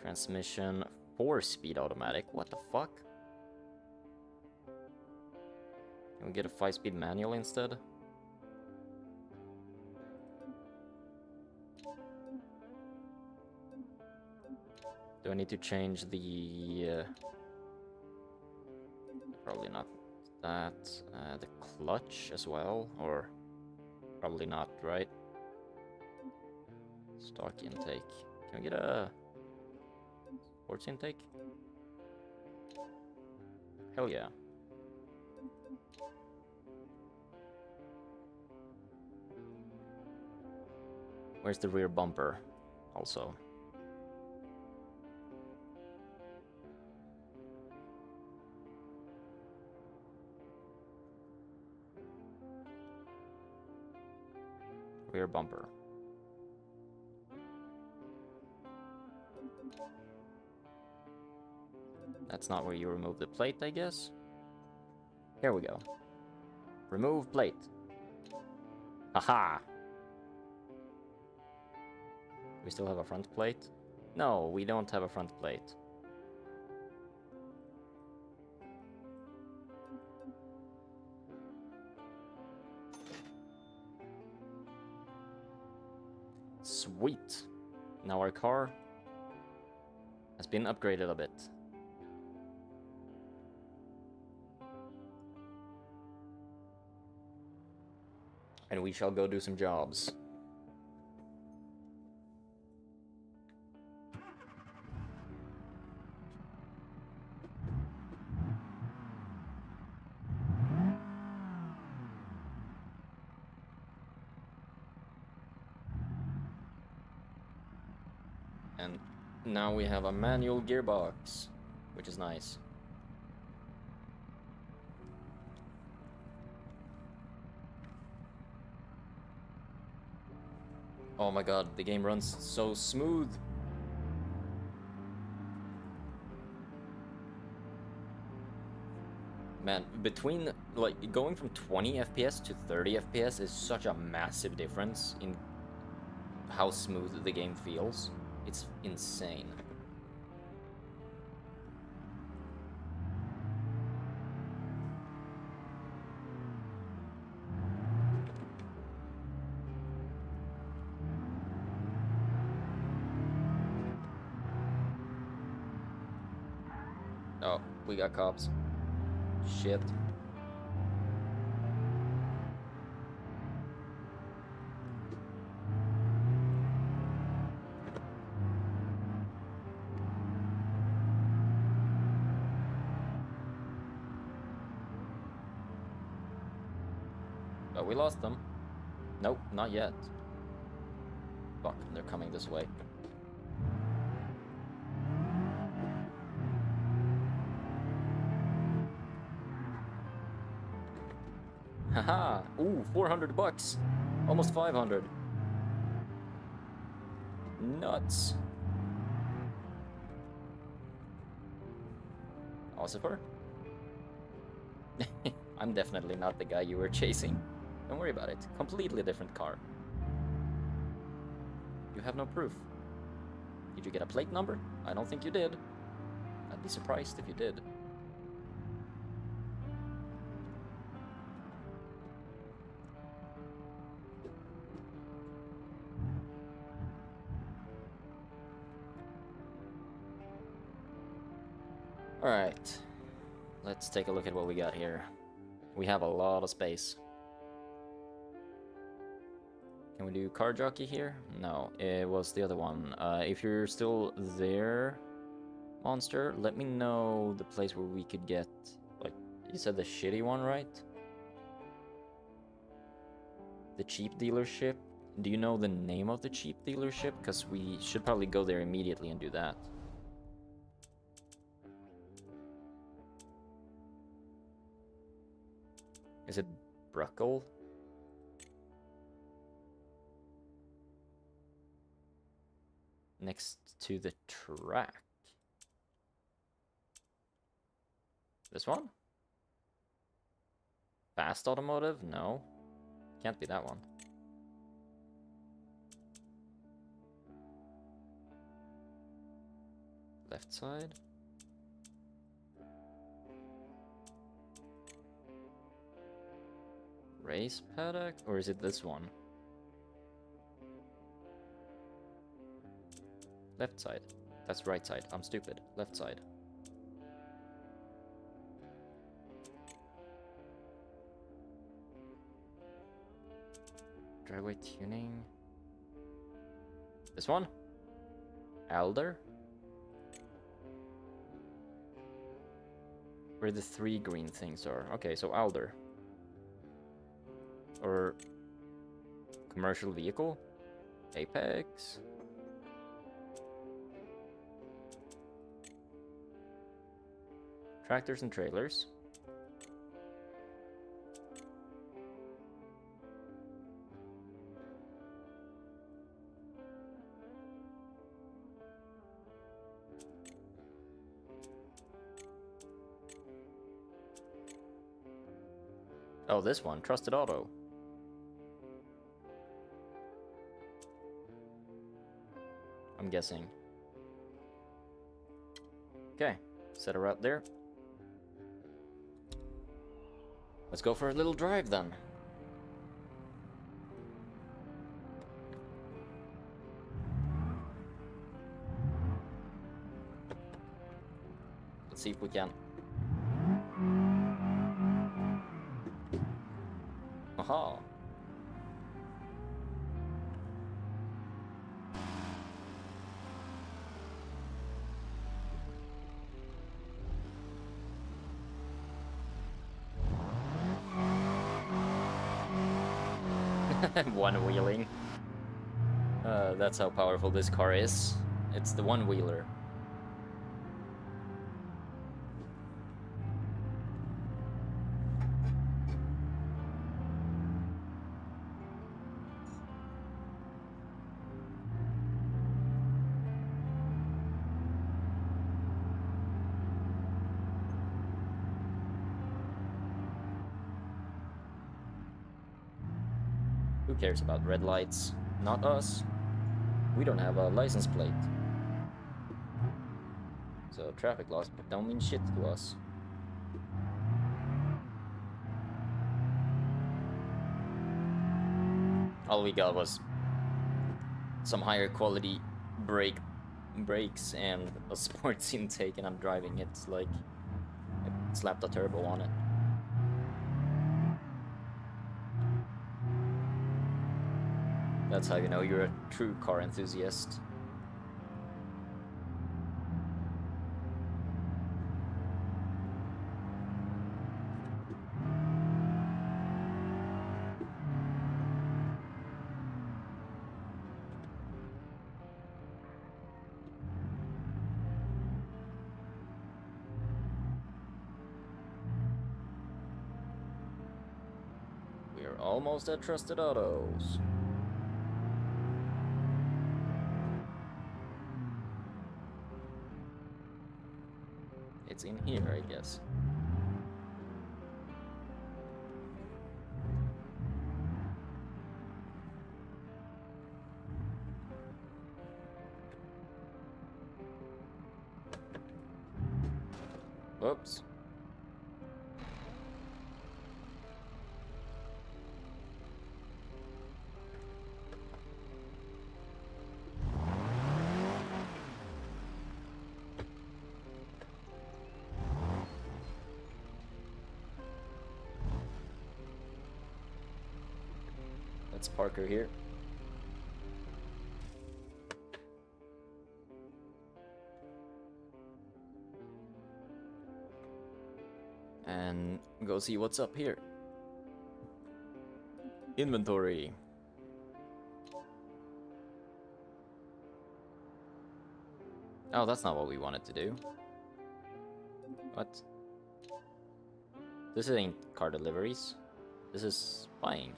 Transmission 4-speed automatic. What the fuck? Can we get a 5-speed manual instead? Do I need to change the... probably not that. The clutch as well? Or probably not, right? Stock intake. Can we get a sports intake? Hell yeah. Where's the rear bumper also? Rear bumper. That's not where you remove the plate, I guess. Here we go. Remove plate. Haha! We still have a front plate? No, we don't have a front plate. Sweet. Now our car has been upgraded a bit. and we shall go do some jobs. And now we have a manual gearbox, which is nice. Oh my god, the game runs so smooth. Man, between, like, going from 20 FPS to 30 FPS is such a massive difference in how smooth the game feels. It's insane. Oh, we got cops. Shit. But we lost them. Nope, not yet. Fuck, they're coming this way. Haha! Ooh, 400 bucks! Almost 500. Nuts. Ossifer? I'm definitely not the guy you were chasing. Don't worry about it. Completely different car. You have no proof. Did you get a plate number? I don't think you did. I'd be surprised if you did. Alright, let's take a look at what we got here. We have a lot of space. Can we do car jockey here? No, it was the other one. If you're still there, Monster, let me know the place where we could get, like, you said the shitty one, right? The cheap dealership. Do you know the name of the cheap dealership? Because we should probably go there immediately and do that. Is it Bruckle? Next to the track. This one? Fast Automotive? No. Can't be that one. Left side? Race paddock? Or is it this one? Left side. That's right side. I'm stupid. Left side. Driveway tuning. This one? Alder? Where the three green things are. Okay, so Alder. Or commercial vehicle? Apex? Tractors and trailers. Oh, this one, Trusted Auto. I'm guessing. Okay, set her out there. Let's go for a little drive then. Let's see if we can. Aha. One-wheeling. That's how powerful this car is. It's the one-wheeler. Who cares about red lights? Not us. We don't have a license plate. So traffic laws don't mean shit to us. All we got was some higher quality brakes and a sports intake, and I'm driving it like I slapped a turbo on it. That's how you know you're a true car enthusiast. We're almost at Trusted Autos. It's in here, I guess. Whoops. Let's park her here. And go see what's up here. Inventory. Oh, that's not what we wanted to do. What? This ain't car deliveries. This is buying.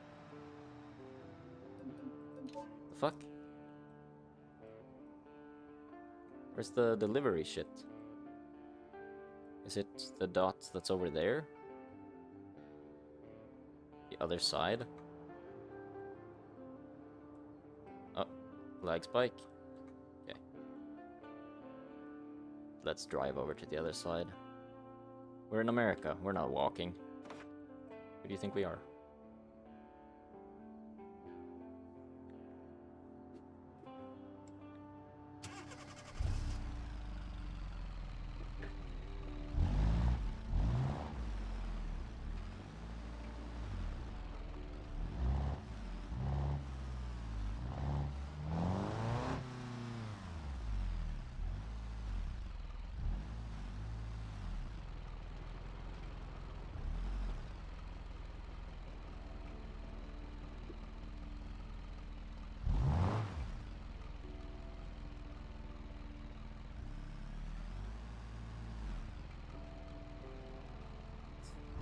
The fuck? Where's the delivery shit? Is it the dot that's over there? The other side? Oh, lag spike. Okay. Let's drive over to the other side. We're in America. We're not walking. Who do you think we are?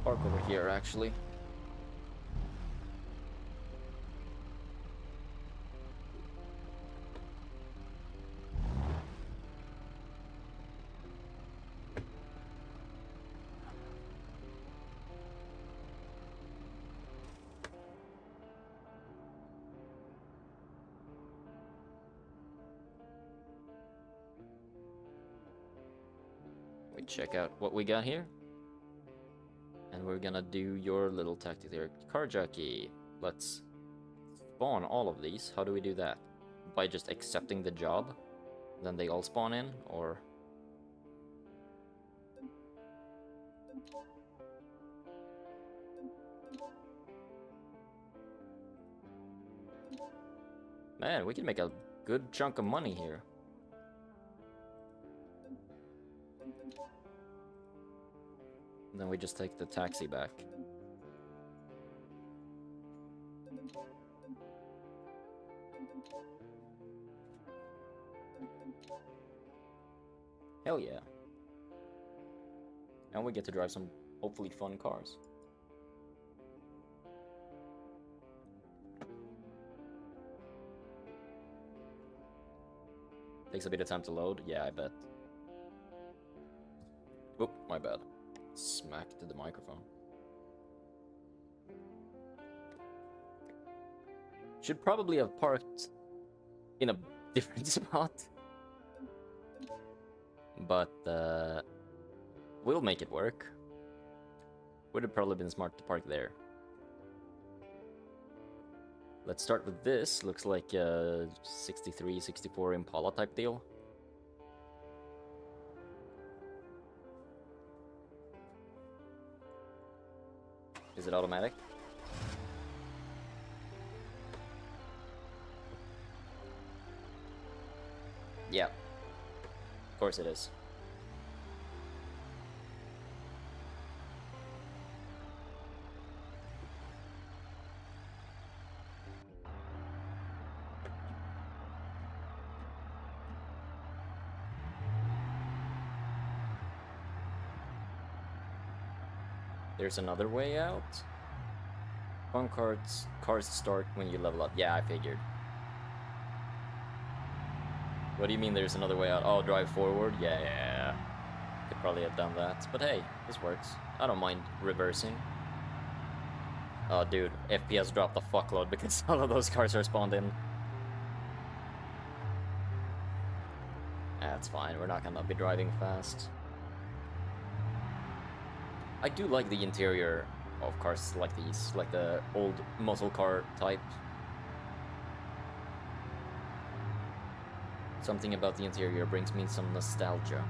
Park over here, actually. We check out what we got here. And we're gonna do your little tactic there. Car jockey. Let's spawn all of these. How do we do that? By just accepting the job? Then they all spawn in? Or... Man, we can make a good chunk of money here. And then we just take the taxi back. Hell yeah. And we get to drive some hopefully fun cars. Takes a bit of time to load. Yeah, I bet. Oop, my bad. Smacked the microphone. Should probably have parked in a different spot. But, we'll make it work. Would have probably been smart to park there. Let's start with this. Looks like a 63, 64 Impala type deal. Is it automatic? Yeah. Of course it is. There's another way out. Fun cars start when you level up. Yeah, I figured. What do you mean there's another way out? Oh, drive forward? Yeah. Could probably have done that. But hey, this works. I don't mind reversing. Oh, dude. FPS dropped a fuckload because all of those cars are spawned in. That's fine. We're not gonna be driving fast. I do like the interior of cars like these, like the old muscle car type. Something about the interior brings me some nostalgia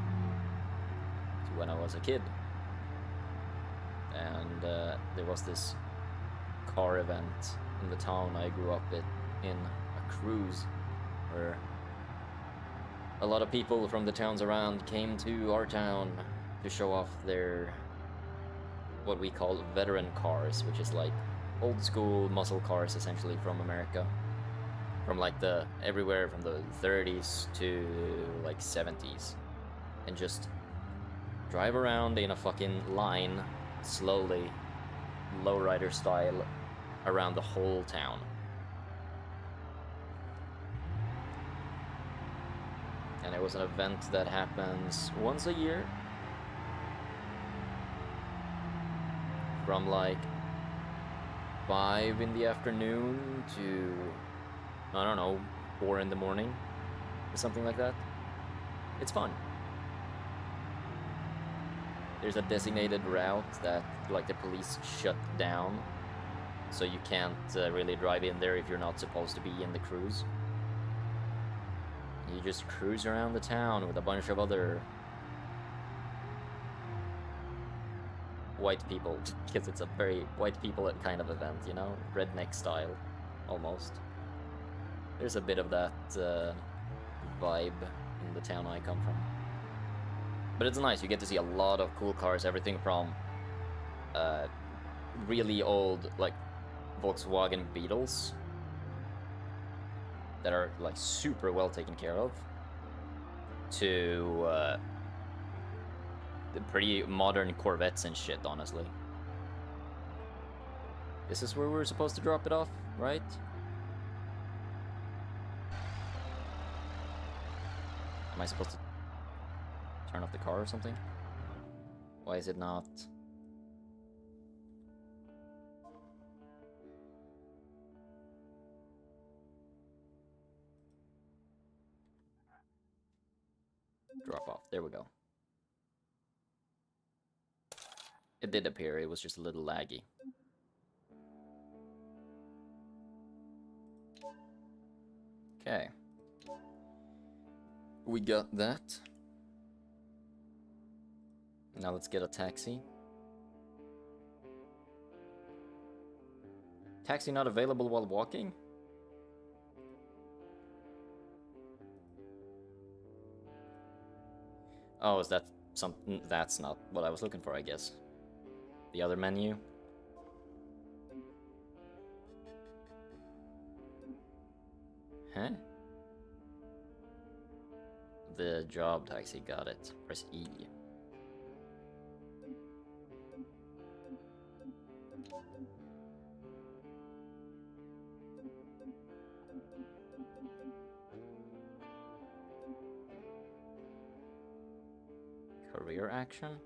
to when I was a kid. And there was this car event in the town I grew up in, a cruise, where a lot of people from the towns around came to our town to show off their what we call veteran cars, which is like old school muscle cars essentially from America. From like everywhere from the 30s to like 70s. And just drive around in a fucking line, slowly, lowrider style, around the whole town. And it was an event that happens once a year. From like 5 in the afternoon to, I don't know, 4 in the morning or something like that. It's fun. There's a designated route that like the police shut down, so you can't really drive in there if you're not supposed to be in the cruise. You just cruise around the town with a bunch of other white people, because it's a very white people kind of event, you know? Redneck style, almost. There's a bit of that vibe in the town I come from. But it's nice, you get to see a lot of cool cars, everything from really old, like, Volkswagen Beetles that are, like, super well taken care of, to the pretty modern Corvettes and shit, honestly. This is where we're supposed to drop it off, right? Am I supposed to turn off the car or something? Why is it not? Drop off. There we go. It did appear, it was just a little laggy. Okay. We got that. Now let's get a taxi. Taxi not available while walking? Oh, is that something? That's not what I was looking for, I guess. The other menu. Huh? the job taxi, got it. Press E. Career action?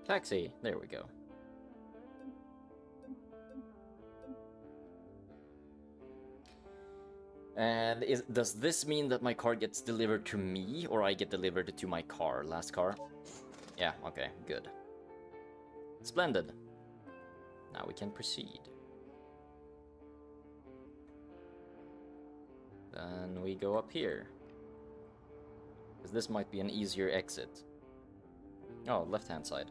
Taxi, there we go. And does this mean that my car gets delivered to me, or I get delivered to my car? Last car? Yeah, okay, good. Splendid. Now we can proceed. Then we go up here. Because this might be an easier exit. Oh, left-hand side.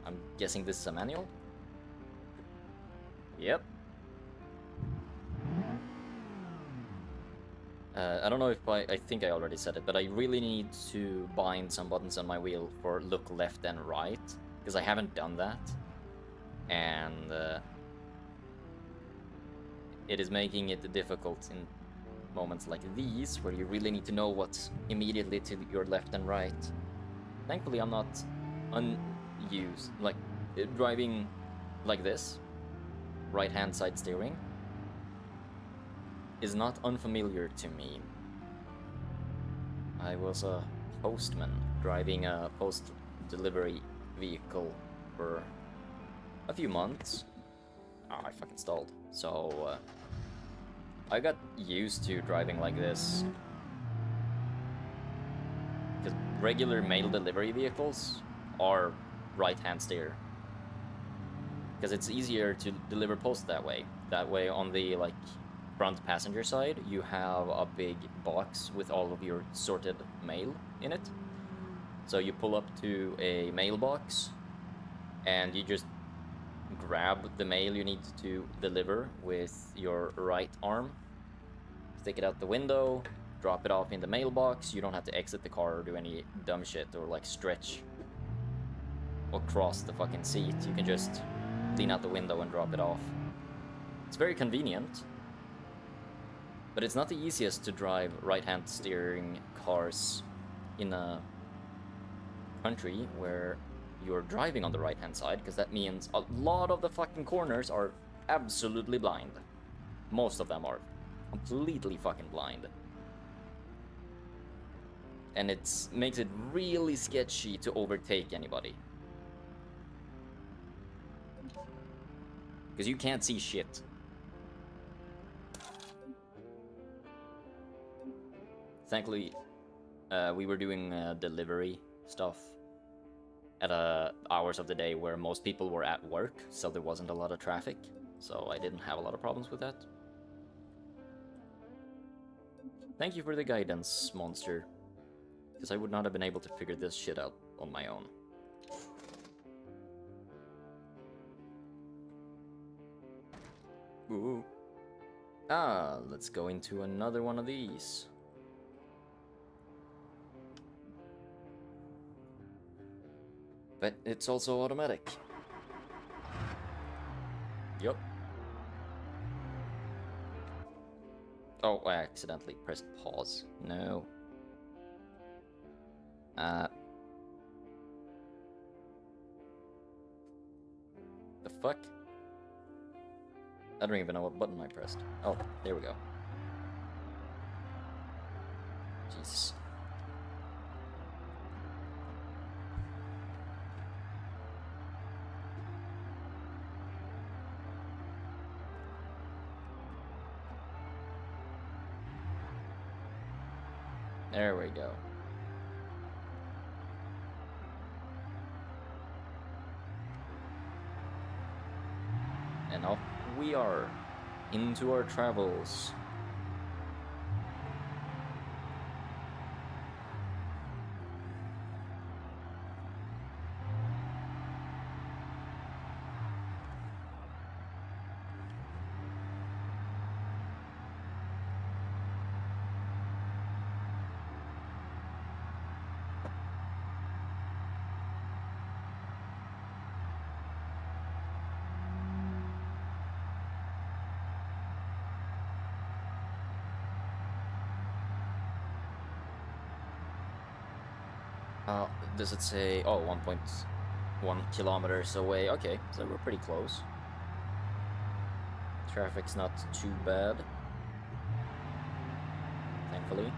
I'm guessing this is a manual? Yep. I don't know if I think I already said it, but I really need to bind some buttons on my wheel for look left and right, because I haven't done that. And it is making it difficult in moments like these, where you really need to know what's immediately to your left and right. Thankfully, I'm not unused, like driving like this, right-hand side steering, is not unfamiliar to me. I was a postman driving a post-delivery vehicle for a few months. Oh, I fucking stalled. So I got used to driving like this. Because regular mail delivery vehicles are right-hand steer. Because it's easier to deliver post that way. That way on the like front passenger side, you have a big box with all of your sorted mail in it. So you pull up to a mailbox and you just grab the mail you need to deliver with your right arm, stick it out the window, drop it off in the mailbox. You don't have to exit the car or do any dumb shit or like stretch across the fucking seat. You can just lean out the window and drop it off. It's very convenient. But it's not the easiest to drive right-hand steering cars in a country where you're driving on the right-hand side, because that means a lot of the fucking corners are absolutely blind. Most of them are completely fucking blind. And it makes it really sketchy to overtake anybody. Because you can't see shit. Thankfully, we were doing delivery stuff at hours of the day where most people were at work, so there wasn't a lot of traffic, so I didn't have a lot of problems with that. Thank you for the guidance, monster, because I would not have been able to figure this shit out on my own. Ooh. Ah, let's go into another one of these. But it's also automatic. Yup. Oh, I accidentally pressed pause. No. The fuck? I don't even know what button I pressed. Oh, there we go. Jesus. There we go. And off we are into our travels. Does it say, oh, 1.1 kilometers away? Okay, so we're pretty close. Traffic's not too bad, thankfully.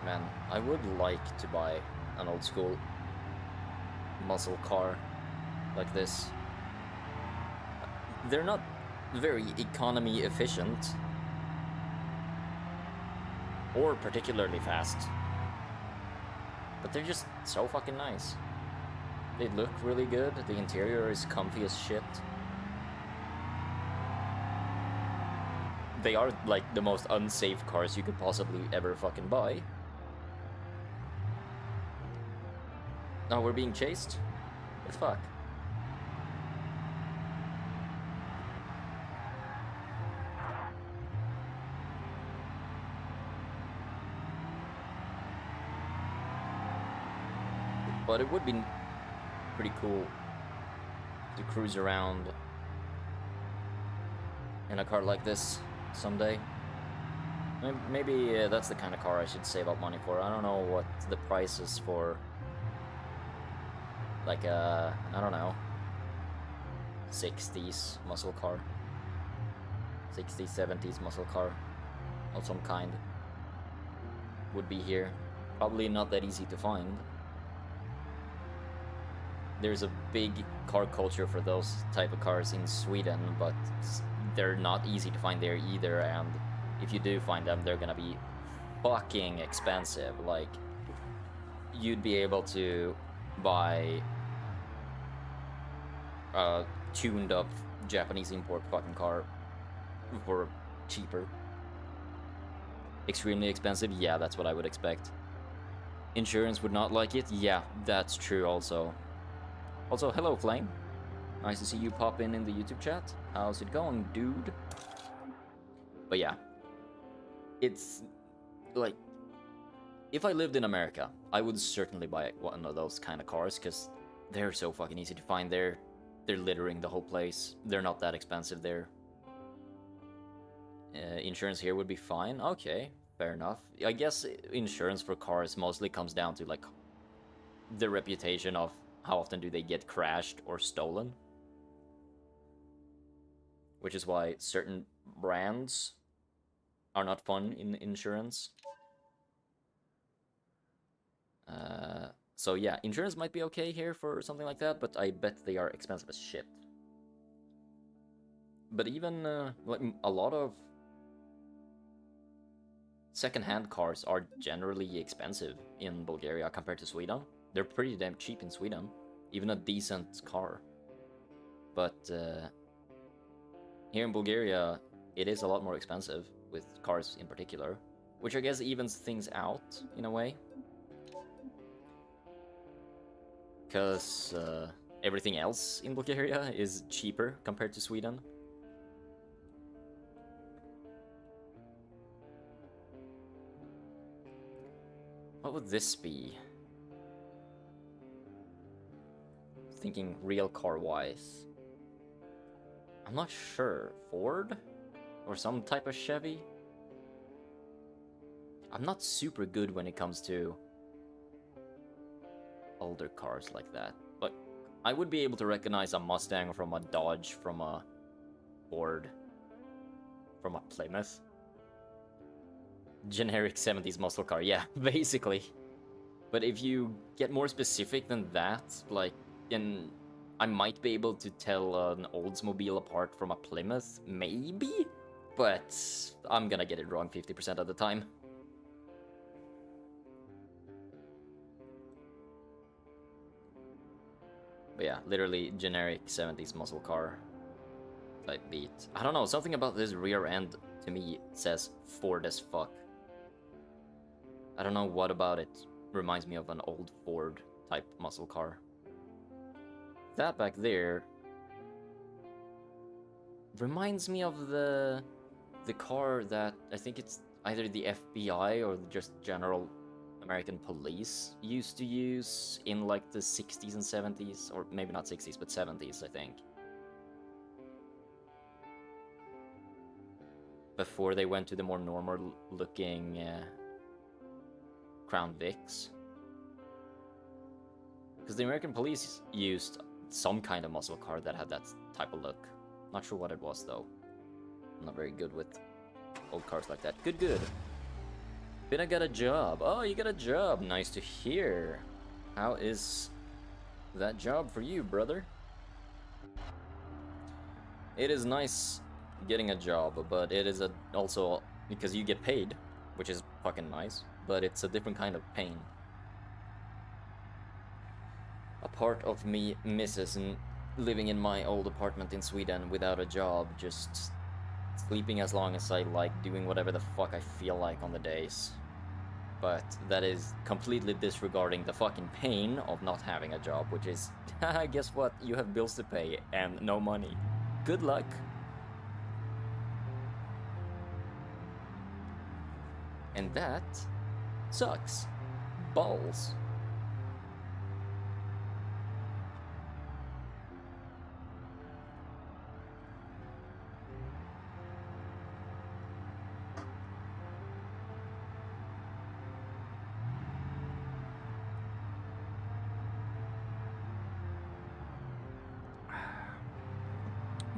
Man, I would like to buy an old school muscle car like this. They're not very economy efficient or particularly fast, but they're just so fucking nice. They look really good, the interior is comfy as shit. They are like the most unsafe cars you could possibly ever fucking buy. Now we're being chased? What the fuck? But it would be pretty cool to cruise around in a car like this someday. Maybe that's the kind of car I should save up money for. I don't know what the price is for, like I don't know, 60s muscle car, 60s, 70s muscle car of some kind would be here. Probably not that easy to find. There's a big car culture for those type of cars in Sweden, but they're not easy to find there either, and if you do find them, they're gonna be fucking expensive. Like, you'd be able to buy a tuned up Japanese import fucking car for cheaper. Extremely expensive? Yeah, that's what I would expect. Insurance would not like it? Yeah, that's true also. Also, hello Flame. Nice to see you pop in the YouTube chat. How's it going, dude? But yeah, it's like, if I lived in America, I would certainly buy one of those kind of cars, because they're so fucking easy to find. They're littering the whole place. They're not that expensive there. Insurance here would be fine. Okay, fair enough. I guess insurance for cars mostly comes down to like the reputation of how often do they get crashed or stolen, which is why certain brands are not fun in insurance. So yeah, insurance might be okay here for something like that, but I bet they are expensive as shit. But even like a lot of second-hand cars are generally expensive in Bulgaria compared to Sweden. They're pretty damn cheap in Sweden, even a decent car. But here in Bulgaria, it is a lot more expensive, with cars in particular, which I guess evens things out in a way. Because everything else in Bulgaria is cheaper compared to Sweden. What would this be? Thinking real car-wise. I'm not sure. Ford? Or some type of Chevy? I'm not super good when it comes to older cars like that, but I would be able to recognize a Mustang from a Dodge, from a Ford, from a Plymouth. Generic 70s muscle car, yeah, basically. But if you get more specific than that, like, I might be able to tell an Oldsmobile apart from a Plymouth, maybe? But I'm gonna get it wrong 50% of the time. But yeah, literally generic 70s muscle car type beat. I don't know, something about this rear end to me says Ford as fuck. I don't know what about it reminds me of an old Ford type muscle car. That back there reminds me of the car that I think it's either the FBI or just general American police used to use in like the 60s and 70s, or maybe not 60s but 70s, I think, before they went to the more normal looking Crown Vics. Because the American police used some kind of muscle car that had that type of look. Not sure what it was though. I'm not very good with old cars like that. Good, good. Finna got a job. Oh, you got a job. Nice to hear. How is that job for you, brother? It is nice getting a job, but it is also because you get paid, which is fucking nice, but it's a different kind of pain. A part of me misses living in my old apartment in Sweden without a job, just sleeping as long as I like, doing whatever the fuck I feel like on the days. But that is completely disregarding the fucking pain of not having a job, which is, guess what? You have bills to pay and no money. Good luck. And that sucks. Balls.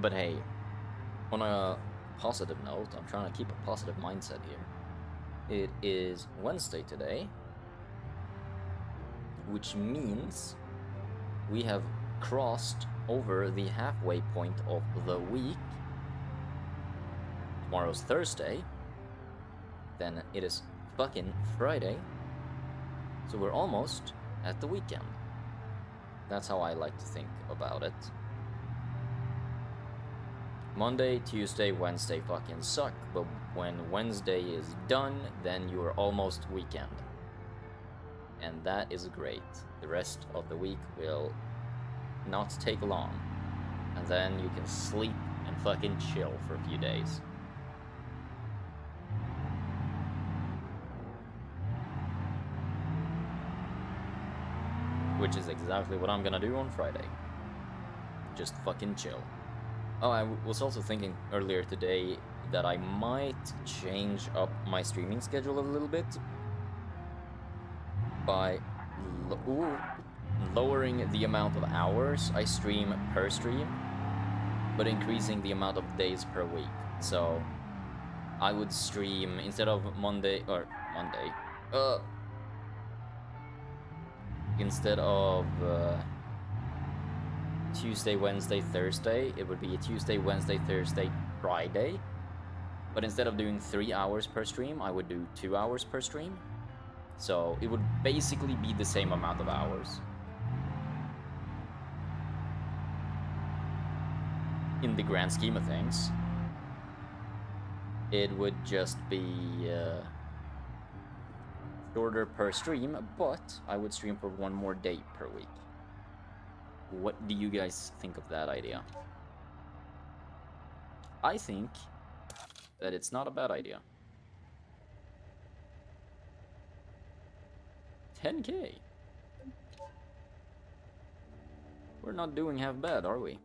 But hey, on a positive note, I'm trying to keep a positive mindset here. It is Wednesday today, which means we have crossed over the halfway point of the week. Tomorrow's Thursday, then it is fucking Friday, so we're almost at the weekend. That's how I like to think about it. Monday, Tuesday, Wednesday fucking suck, but when Wednesday is done, then you are almost weekend. And that is great. The rest of the week will not take long. And then you can sleep and fucking chill for a few days. Which is exactly what I'm gonna do on Friday. Just fucking chill. Oh, I was also thinking earlier today that I might change up my streaming schedule a little bit by lowering the amount of hours I stream per stream, but increasing the amount of days per week. So I would stream instead of instead of Tuesday, Wednesday, Thursday, it would be a Tuesday, Wednesday, Thursday, Friday. But instead of doing 3 hours per stream, I would do 2 hours per stream. So it would basically be the same amount of hours. In the grand scheme of things, it would just be shorter per stream, but I would stream for one more day per week. What do you guys think of that idea? I think that it's not a bad idea. 10K. We're not doing half bad, are we?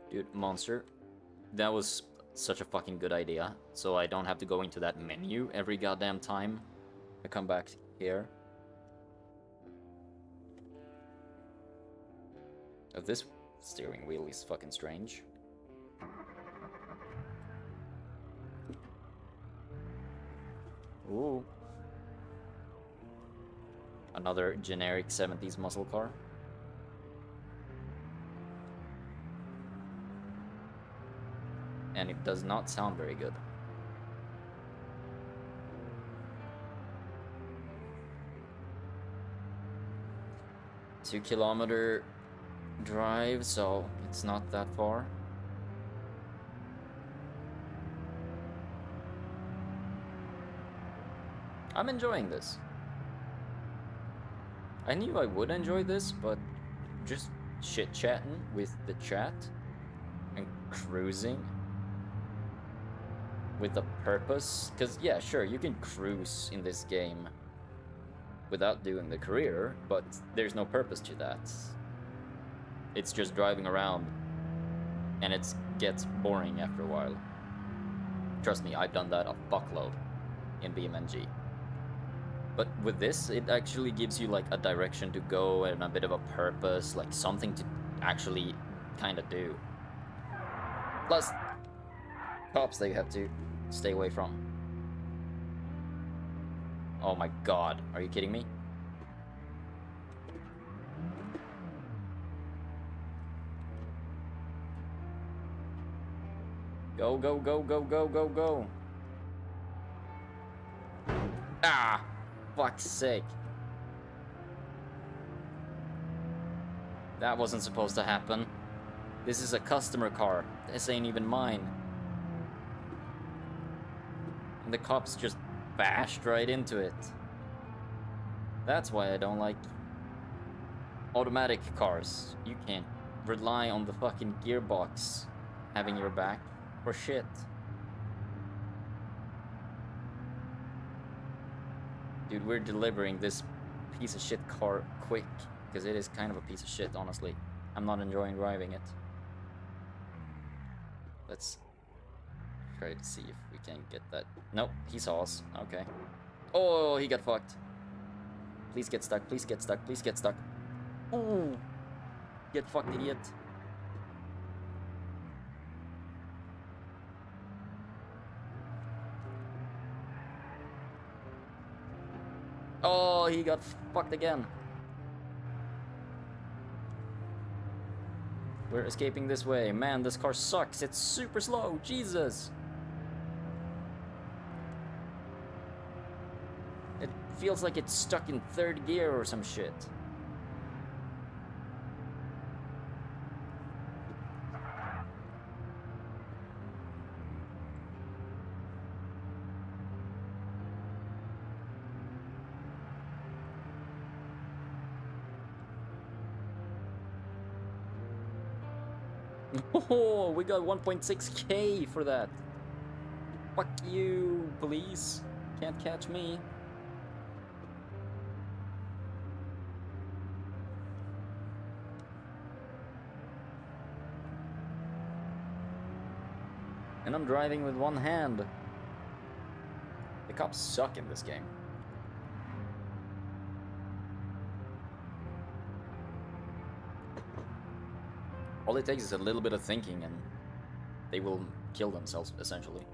Dude, Monster, that was such a fucking good idea, so I don't have to go into that menu every goddamn time I come back here. Oh, this steering wheel is fucking strange. Ooh. Another generic 70s muscle car. And it does not sound very good. Two-kilometer drive, so it's not that far. I'm enjoying this. I knew I would enjoy this, but just chit-chatting with the chat and cruising with a purpose, because yeah, sure, you can cruise in this game without doing the career, but there's no purpose to that. it's just driving around, and it gets boring after a while. Trust me, I've done that a fuckload in BeamNG. But with this, it actually gives you like a direction to go and a bit of a purpose, like something to actually kind of do. Plus, cops that you have to stay away from. Oh my god, are you kidding me? Go, go, go, go, go, go, go. Ah! Fuck's sake. That wasn't supposed to happen. This is a customer car. This ain't even mine. And the cops just bashed right into it. That's why I don't like automatic cars. You can't rely on the fucking gearbox having your back for shit. Dude, we're delivering this piece of shit car quick, because it is kind of a piece of shit, honestly. I'm not enjoying driving it. Let's try to see if we can get that. Nope, he saw us. Okay. Oh, he got fucked. Please get stuck, please get stuck, please get stuck. Ooh! Get fucked, idiot. Oh, he got fucked again. We're escaping this way. Man, this car sucks. It's super slow. Jesus. It feels like it's stuck in third gear or some shit. Oh, we got 1.6k for that. Fuck you, police. Can't catch me. And I'm driving with one hand. The cops suck in this game. All it takes is a little bit of thinking and they will kill themselves, essentially.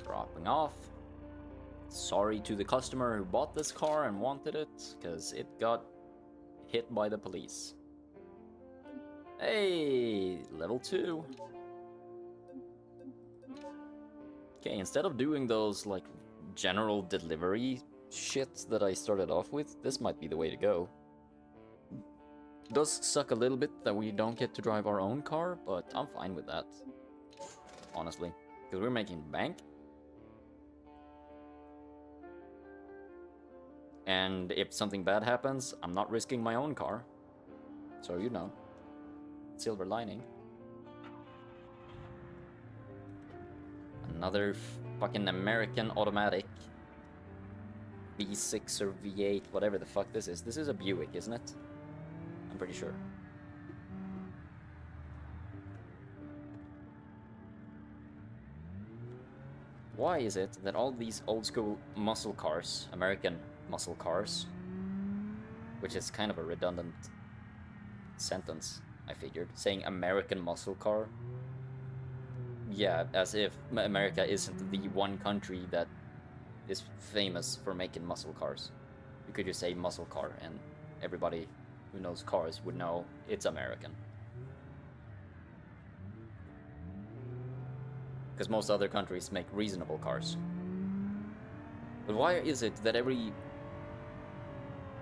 Dropping off. Sorry to the customer who bought this car and wanted it, because it got hit by the police. Hey, level 2. Okay, instead of doing those, like, general delivery shit that I started off with, this might be the way to go. It does suck a little bit that we don't get to drive our own car, but I'm fine with that. Honestly. Because we're making bank. And if something bad happens, I'm not risking my own car. So you know. Silver lining. Another fucking American automatic. V6 or V8, whatever the fuck this is. This is a Buick, isn't it? I'm pretty sure. Why is it that all these old school muscle cars, American muscle cars, which is kind of a redundant sentence, I figured, saying American muscle car? Yeah, as if America isn't the one country that is famous for making muscle cars. You could just say muscle car and everybody who knows cars would know it's American. Because most other countries make reasonable cars. But why is it that every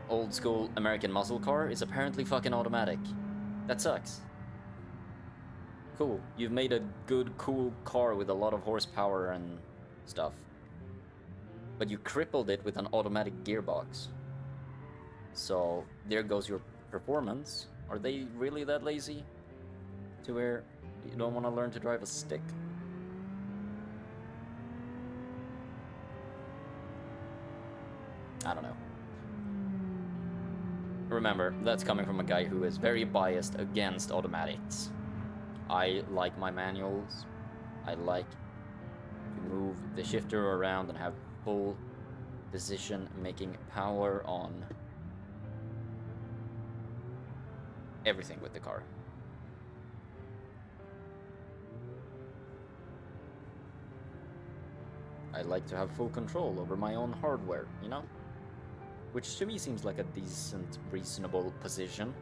old school American muscle car is apparently fucking automatic? That sucks. Cool, you've made a good, cool car with a lot of horsepower and stuff. But you crippled it with an automatic gearbox. So, there goes your performance. Are they really that lazy? To where you don't want to learn to drive a stick? I don't know. Remember, that's coming from a guy who is very biased against automatics. I like my manuals. I like to move the shifter around and have full decision-making power on everything with the car. I like to have full control over my own hardware, you know? Which to me seems like a decent, reasonable position.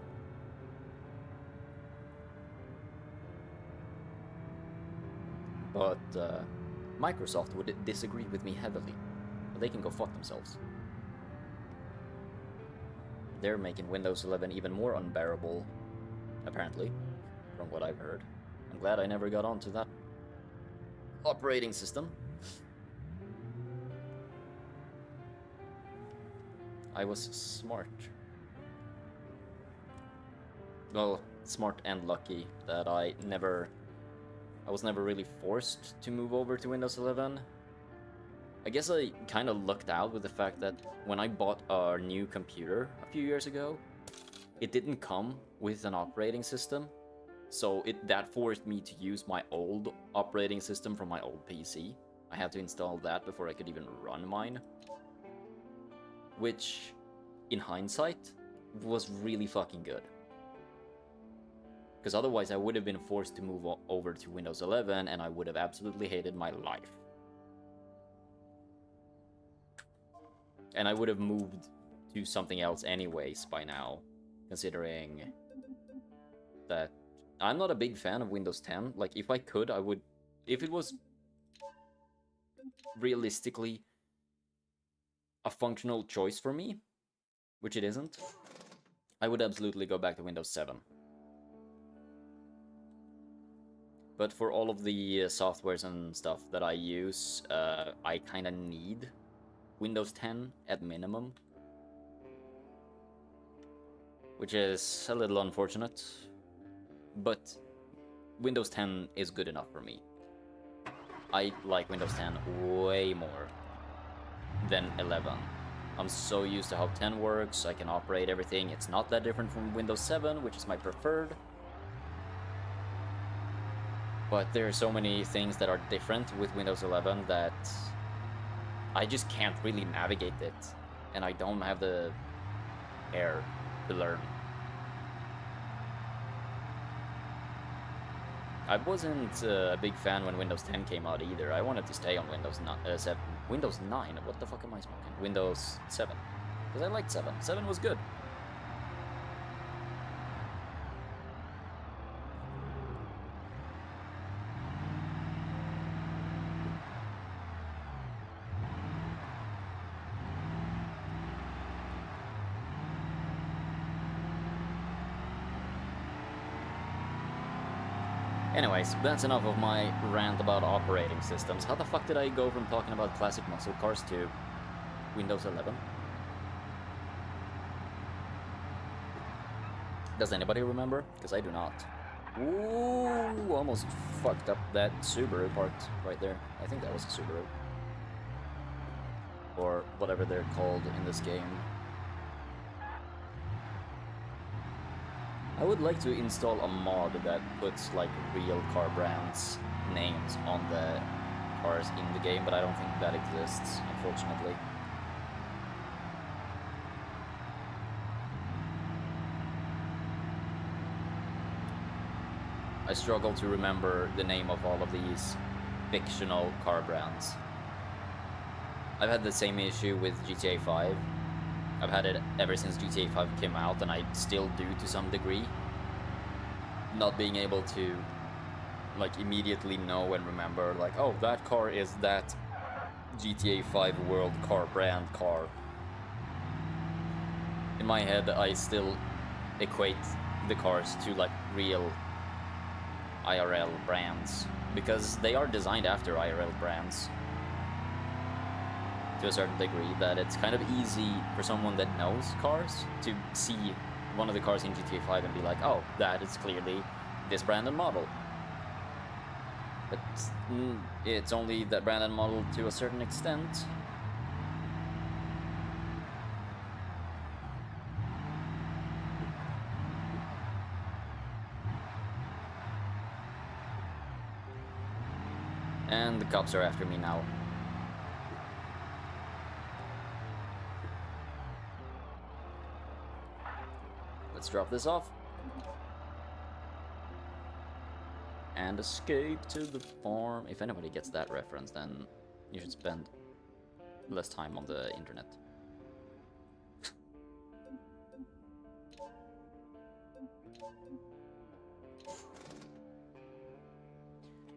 But Microsoft would disagree with me heavily. But they can go fuck themselves. They're making Windows 11 even more unbearable, apparently, from what I've heard. I'm glad I never got onto that operating system. I was smart. Well, smart and lucky that I was never really forced to move over to Windows 11. I guess I kind of lucked out with the fact that when I bought our new computer a few years ago, it didn't come with an operating system. So that forced me to use my old operating system from my old PC. I had to install that before I could even run mine. Which, in hindsight, was really fucking good. Because otherwise I would have been forced to move over to Windows 11 and I would have absolutely hated my life. And I would have moved to something else anyways by now, considering that I'm not a big fan of Windows 10. Like, if I could, I would... If it was realistically a functional choice for me, which it isn't, I would absolutely go back to Windows 7. But for all of the softwares and stuff that I use, I kind of need Windows 10 at minimum. Which is a little unfortunate. But Windows 10 is good enough for me. I like Windows 10 way more than 11. I'm so used to how 10 works, I can operate everything. It's not that different from Windows 7, which is my preferred. But there are so many things that are different with Windows 11 that I just can't really navigate it. And I don't have the air to learn. I wasn't a big fan when Windows 10 came out either. I wanted to stay on Windows 7. Windows 9? What the fuck am I smoking? Windows 7. Because I liked 7. 7 was good. Anyways, that's enough of my rant about operating systems. How the fuck did I go from talking about classic muscle cars to Windows 11? Does anybody remember? Because I do not. Ooh, almost fucked up that Subaru part right there. I think that was a Subaru. Or whatever they're called in this game. I would like to install a mod that puts like real car brands names on the cars in the game, but I don't think that exists, unfortunately. I struggle to remember the name of all of these fictional car brands. I've had the same issue with GTA 5. I've had it ever since GTA 5 came out, and I still do to some degree. Not being able to, like, immediately know and remember, like, oh, that car is that GTA 5 World Car brand car. In my head, I still equate the cars to, like, real IRL brands, because they are designed after IRL brands. To a certain degree, that it's kind of easy for someone that knows cars to see one of the cars in GTA 5 and be like, oh, that is clearly this brand and model. But it's only that brand and model to a certain extent. cops are after me now. Let's drop this off. And escape to the farm. If anybody gets that reference, then you should spend less time on the internet.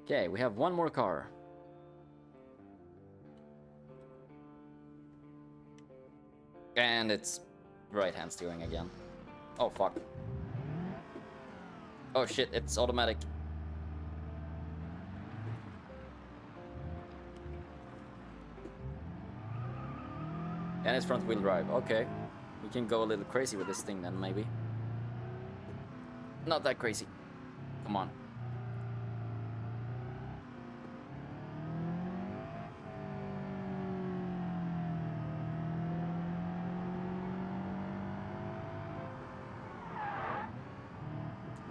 Okay, we have one more car. And it's right-hand steering again. Oh, fuck. Oh, shit, it's automatic. And it's front-wheel drive. Okay. We can go a little crazy with this thing then, maybe. Not that crazy. Come on.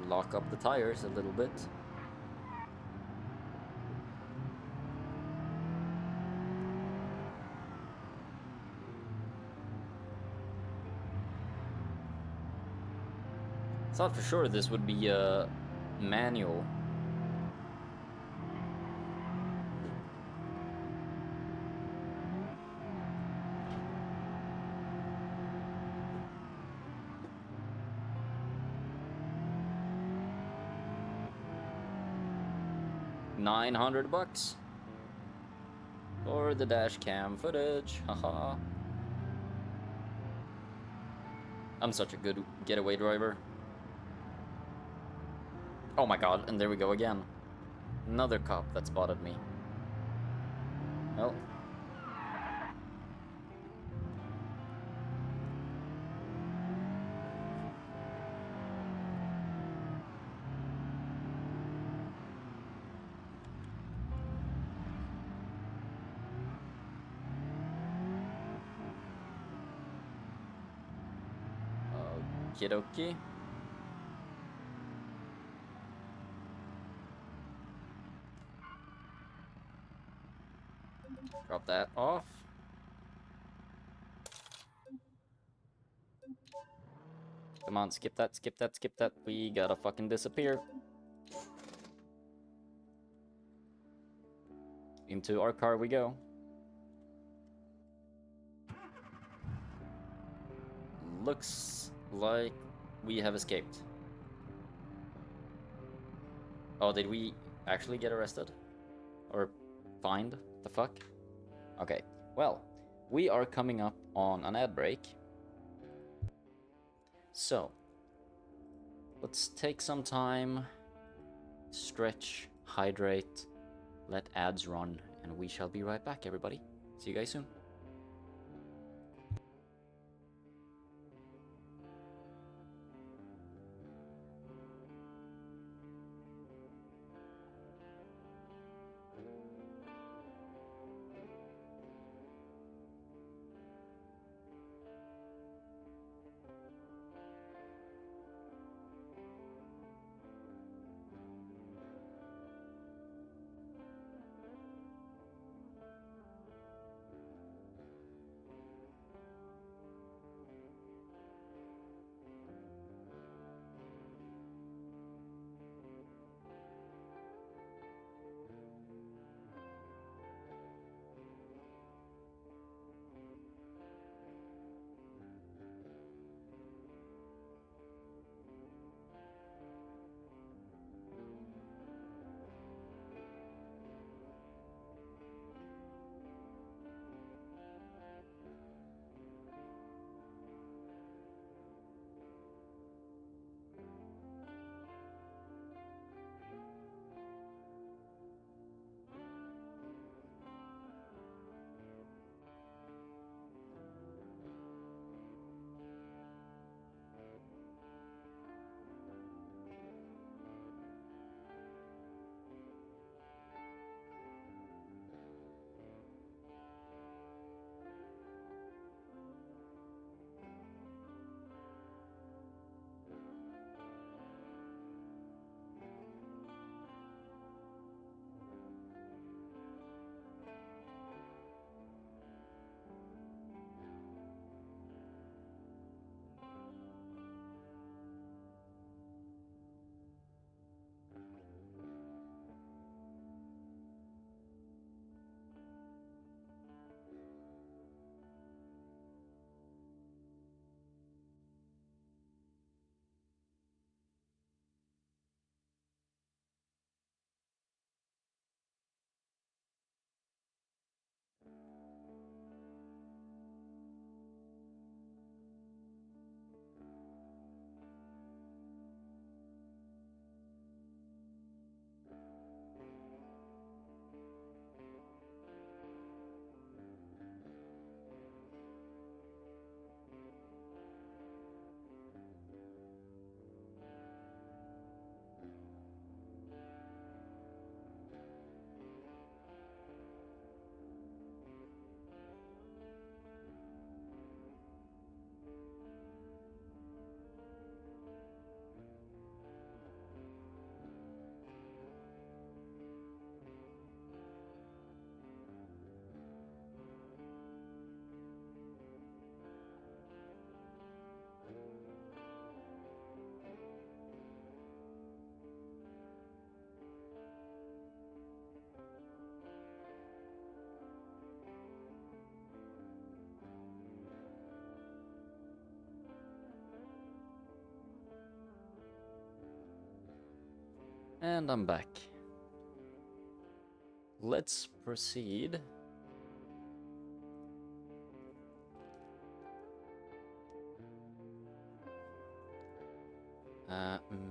Lock up the tires a little bit. Thought for sure this would be a manual. $900 for the dash cam footage. Haha. I'm such a good getaway driver. Oh my god, and there we go again. Another cop that spotted me. Well. Okie dokie. Drop that off. Come on, skip that, skip that, skip that. We gotta fucking disappear. Into our car we go. Looks like we have escaped. Oh, did we actually get arrested? Or fined? The fuck? Okay, well, we are coming up on an ad break. So, let's take some time, stretch, hydrate, let ads run, and we shall be right back, everybody. See you guys soon. And I'm back. Let's proceed.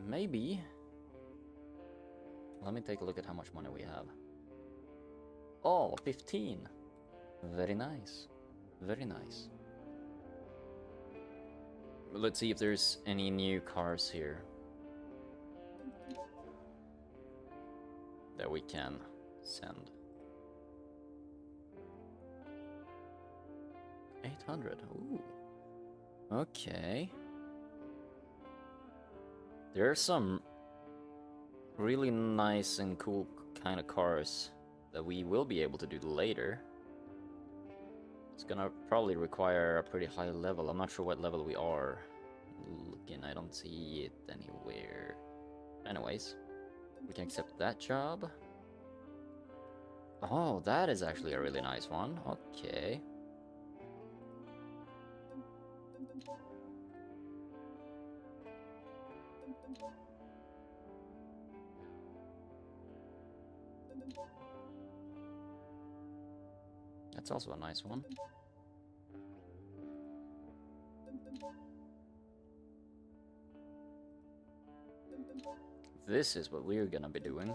Maybe. Let me take a look at how much money we have. Oh, 15. Very nice. Very nice. Let's see if there's any new cars here that we can send. 800. Ooh. Okay. There are some really nice and cool kind of cars that we will be able to do later. It's gonna probably require a pretty high level. I'm not sure what level we are. Looking, I don't see it anywhere. Anyways, we can accept that job. Oh, that is actually a really nice one. Okay. That's also a nice one. This is what we're gonna be doing.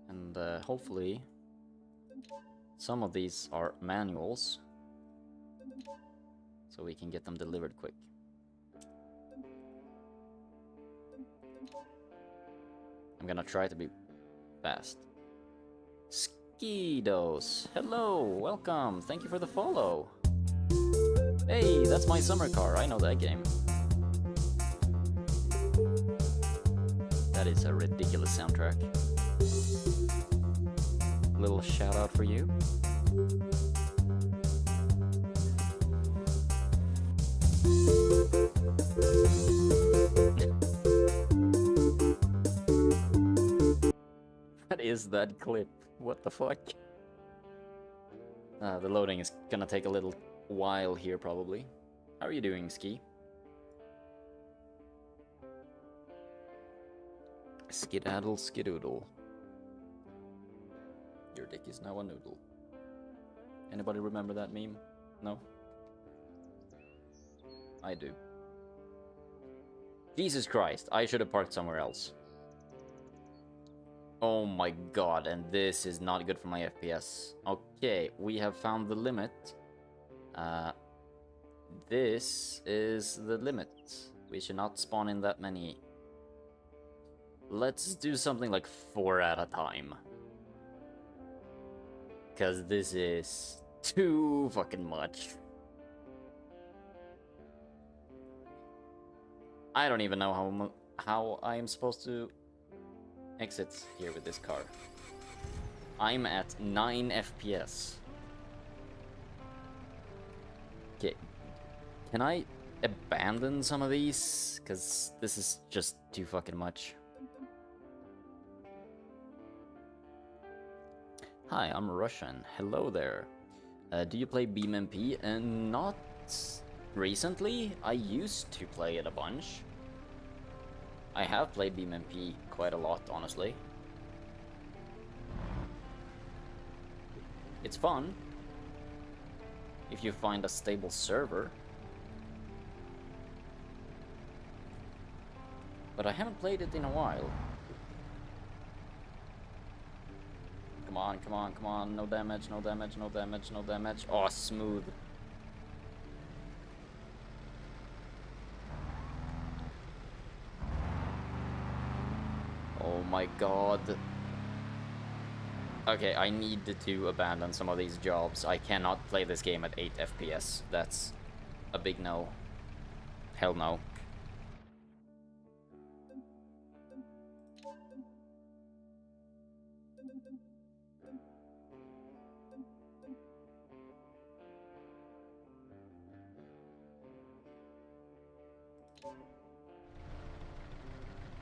And hopefully some of these are manuals, so we can get them delivered quick. I'm gonna try to be fast. Skidos, hello, welcome, thank you for the follow. Hey, that's my summer car, I know that game. That is a ridiculous soundtrack. Little shout out for you. What is that clip? What the fuck? The loading is gonna take a little while here, probably. How are you doing, Ski? Skidaddle, skidoodle. Your dick is now a noodle. Anybody remember that meme? No? I do. Jesus Christ, I should have parked somewhere else. Oh my god, and this is not good for my FPS. Okay, we have found the limit. This is the limit. We should not spawn in that many. Let's do something like 4 at a time. Because this is too fucking much. I don't even know how I am supposed to exit here with this car. I'm at 9 FPS. Okay. Can I abandon some of these? Because this is just too fucking much. Hi, I'm Russian. Hello there. Do you play BeamMP? Not recently. I used to play it a bunch. I have played BeamMP quite a lot, honestly. It's fun if you find a stable server. But I haven't played it in a while. Come on, come on, come on. No damage, no damage, no damage, no damage. Oh, smooth. Oh my god. Okay, I need to abandon some of these jobs. I cannot play this game at 8 FPS. That's a big no. Hell no.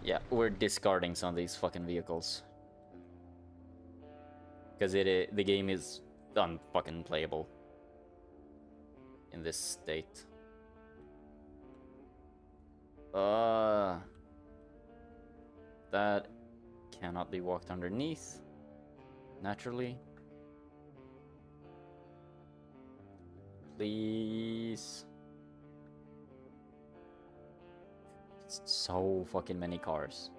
Yeah, we're discarding some of these fucking vehicles. because the game is unfucking playable in this state. That cannot be walked underneath naturally. Please. It's so fucking many cars.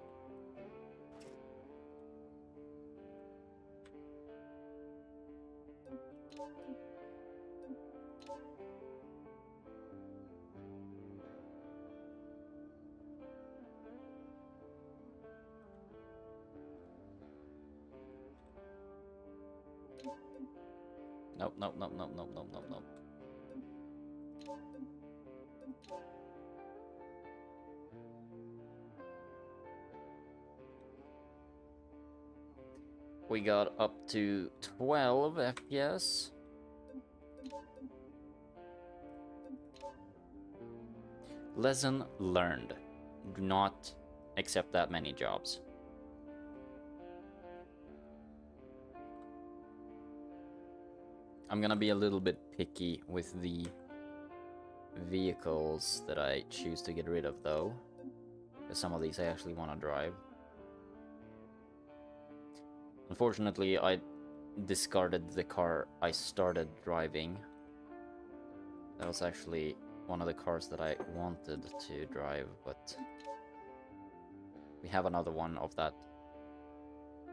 Nope, nope, nope, nope, nope, nope, nope, nope. We got up to 12 FPS. Lesson learned. Do not accept that many jobs. I'm gonna be a little bit picky with the vehicles that I choose to get rid of, though. Because some of these I actually want to drive. Unfortunately, I discarded the car I started driving. That was actually one of the cars that I wanted to drive, but we have another one of that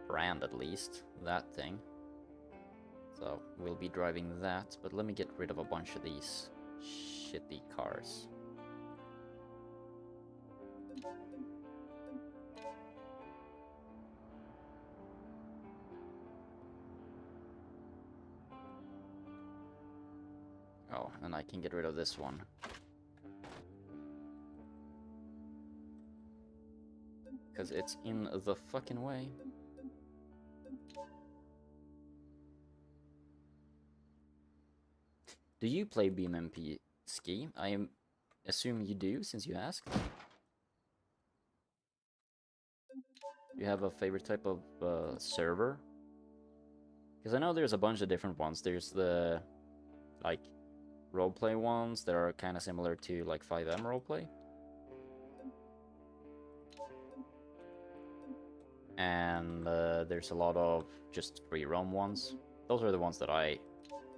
brand, at least, that thing. So we'll be driving that, but let me get rid of a bunch of these shitty cars. Oh, and I can get rid of this one. Because it's in the fucking way. Do you play BMMP Ski? I assume you do, since you asked. You have a favorite type of server? Because I know there's a bunch of different ones. There's the, like, roleplay ones that are kind of similar to, like, 5M roleplay. And there's a lot of just free roam ones. Those are the ones that I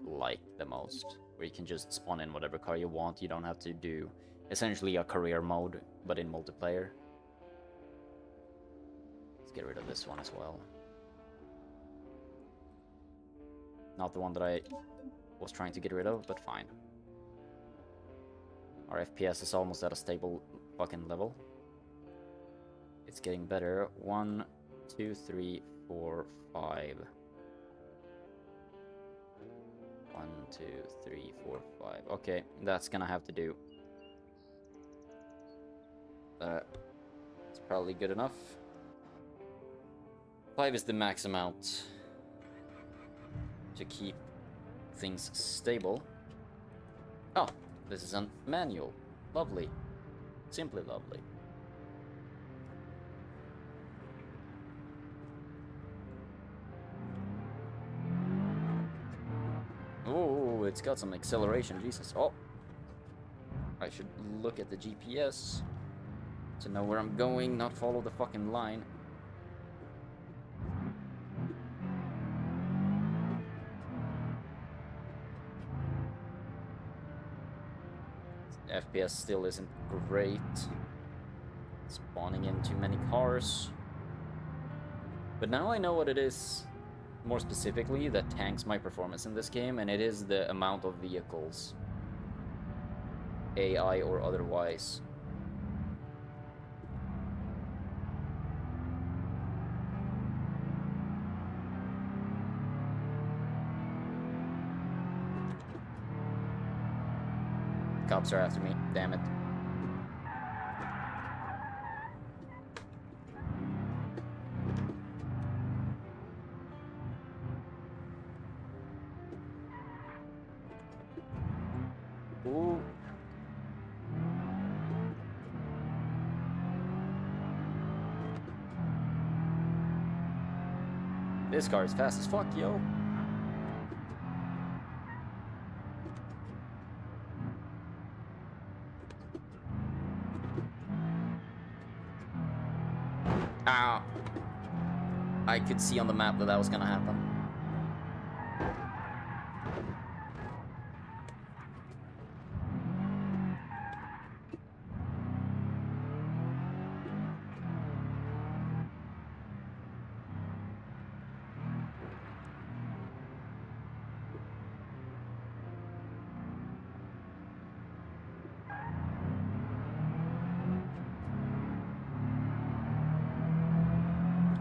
like the most, where you can just spawn in whatever car you want. You don't have to do essentially a career mode, but in multiplayer. Let's get rid of this one as well. Not the one that I was trying to get rid of, but fine. Our FPS is almost at a stable fucking level. It's getting better. 1, 2, 3, 4, 5. 1, 2, 3, 4, 5. Okay, that's gonna have to do. It's probably good enough. 5 is the max amount to keep things stable. Oh, this is a manual. Lovely. Simply lovely. Oh, it's got some acceleration, Jesus. Oh, I should look at the GPS to know where I'm going, not follow the fucking line. FPS still isn't great. Spawning in too many cars. But now I know what it is, more specifically, that tanks my performance in this game, and it is the amount of vehicles, AI or otherwise. Cops are after me, damn it. Ooh. This car is fast as fuck, yo. Ow. I could see on the map that that was gonna happen.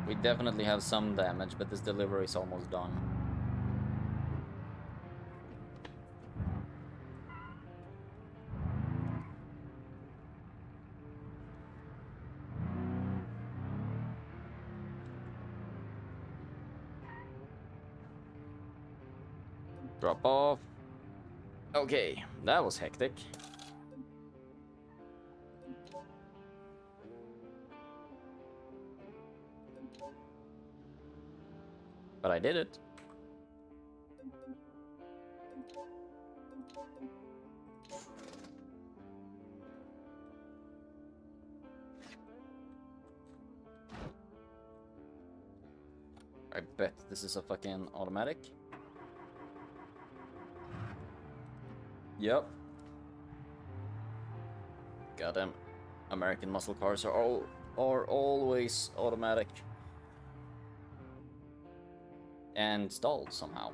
We definitely have some damage, but this delivery is almost done. Drop off. Okay, that was hectic. But I did it. I bet this is a fucking automatic. Yep. Goddamn, American muscle cars are always automatic. And stalled somehow.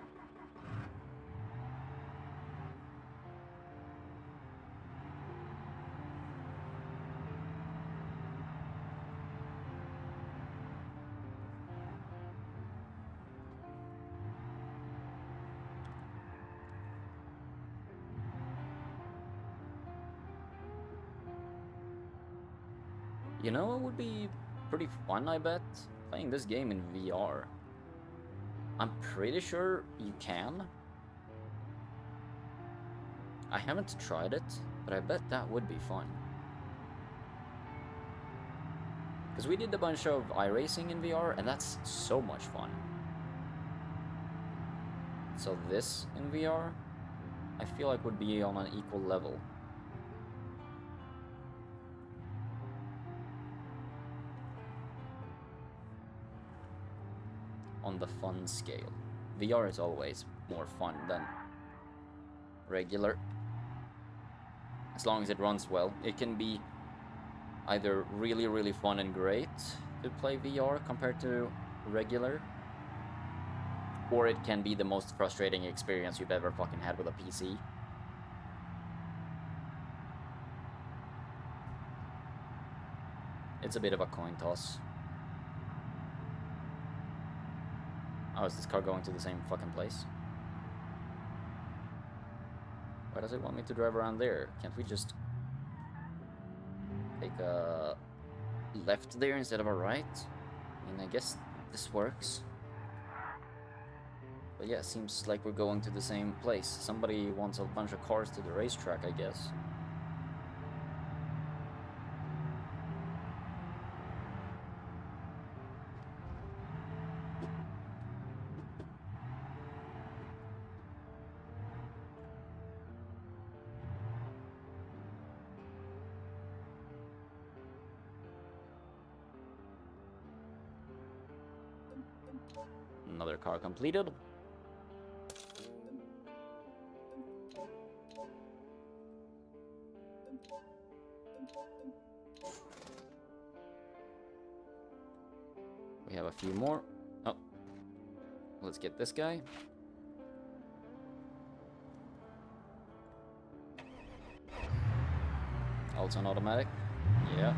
You know, it would be pretty fun, I bet, playing this game in VR. I'm pretty sure you can. I haven't tried it, but I bet that would be fun. Because we did a bunch of iRacing in VR, and that's so much fun. So this in VR, I feel like would be on an equal level. On the fun scale. VR is always more fun than regular. As long as it runs well. It can be either really, really fun and great to play VR compared to regular, or it can be the most frustrating experience you've ever fucking had with a PC. It's a bit of a coin toss. Oh, is this car going to the same fucking place? Why does it want me to drive around there? Can't we just take a left there instead of a right? I mean, I guess this works. But yeah, seems like we're going to the same place. Somebody wants a bunch of cars to the racetrack, I guess. Another car completed. We have a few more. Oh, let's get this guy. Also an automatic. Yeah.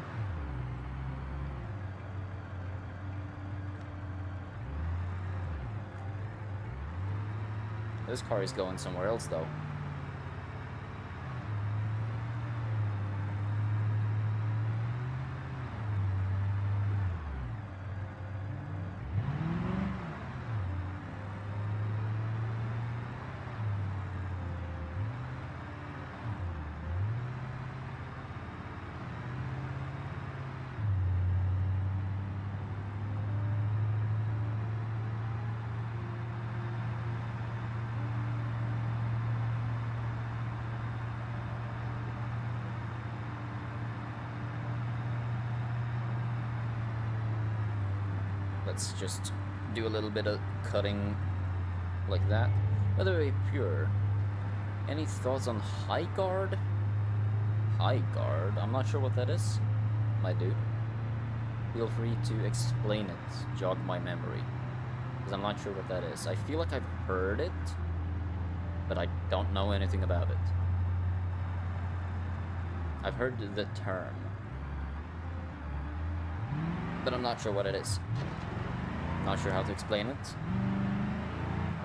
This car is going somewhere else, though. let's just do a little bit of cutting like that. By the way, Pure, any thoughts on High Guard? High Guard? I'm not sure what that is, my dude. Feel free to explain it, jog my memory, because I'm not sure what that is. I feel like I've heard it, but I don't know anything about it. I've heard the term, but I'm not sure what it is. Not sure how to explain it.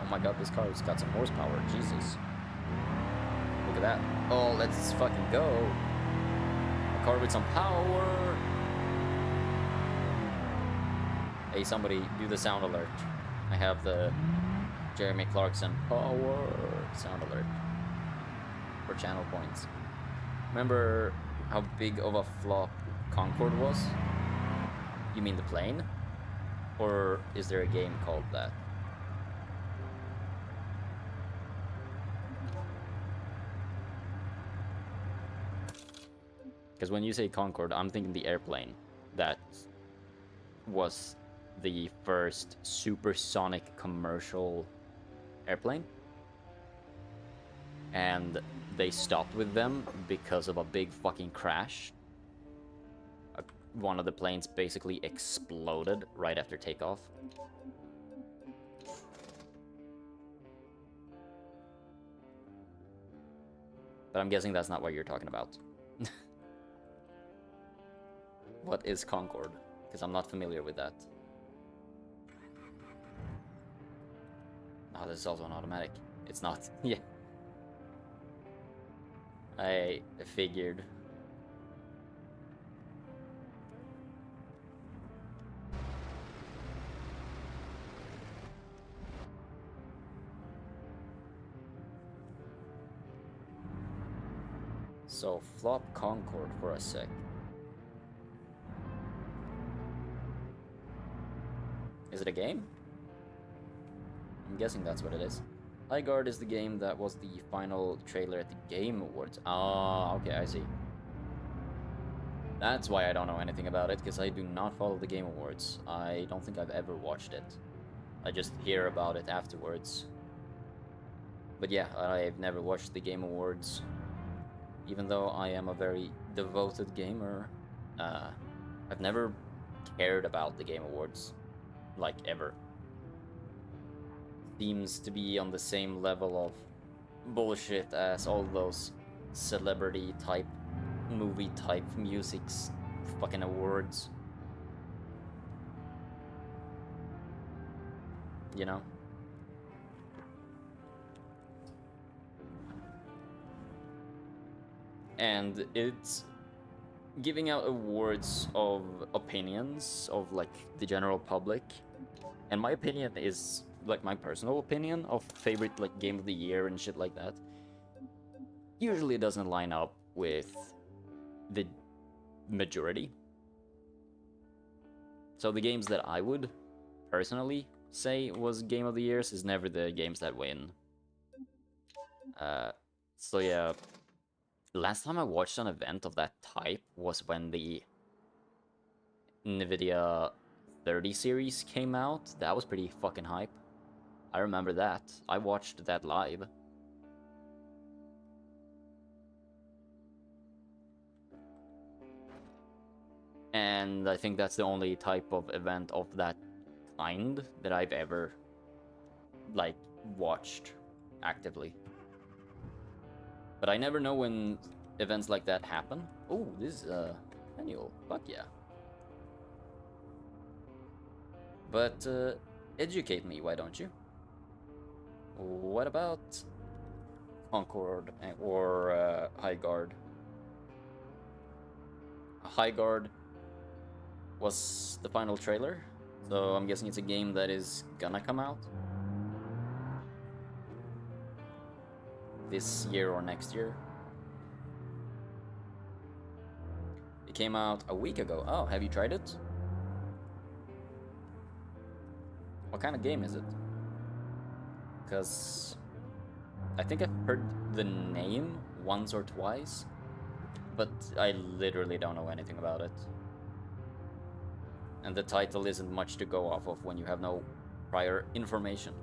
Oh my god, this car's got some horsepower, Jesus. Look at that. Oh, let's fucking go. A car with some power. Hey, somebody do the sound alert. I have the Jeremy Clarkson power sound alert for channel points. Remember how big of a flop Concorde was? You mean the plane? Or is there a game called that? Because when you say Concorde, I'm thinking the airplane that was the first supersonic commercial airplane. And they stopped with them because of a big fucking crash. One of the planes basically exploded right after takeoff. But I'm guessing that's not what you're talking about. What is Concorde? Because I'm not familiar with that. Oh, this is also an automatic. It's not. Yeah. I figured. So, flop Concorde for a sec. Is it a game? I'm guessing that's what it is. High Guard is the game that was the final trailer at the Game Awards. Ah, okay, I see. That's why I don't know anything about it, because I do not follow the Game Awards. I don't think I've ever watched it. I just hear about it afterwards. But yeah, I've never watched the Game Awards. Even though I am a very devoted gamer, I've never cared about the Game Awards. Like, ever. Seems to be on the same level of bullshit as all those celebrity type, movie type music's fucking awards. You know? And it's giving out awards of opinions of like the general public. And my opinion is like my personal opinion of favorite like game of the year and shit like that. Usually it doesn't line up with the majority. So the games that I would personally say was game of the years is never the games that win. So yeah, last time I watched an event of that type was when the NVIDIA 30 series came out. That was pretty fucking hype. I remember that. I watched that live. And I think that's the only type of event of that kind that I've ever, like, watched actively. But I never know when events like that happen. Oh, this is annual. Fuck yeah. But educate me, why don't you? What about Concorde or High Guard? High Guard was the final trailer, so I'm guessing it's a game that is gonna come out this year or next year. It came out a week ago. Oh, have you tried it? What kind of game is it? Because I think I've heard the name once or twice, but I literally don't know anything about it. And the title isn't much to go off of when you have no prior information.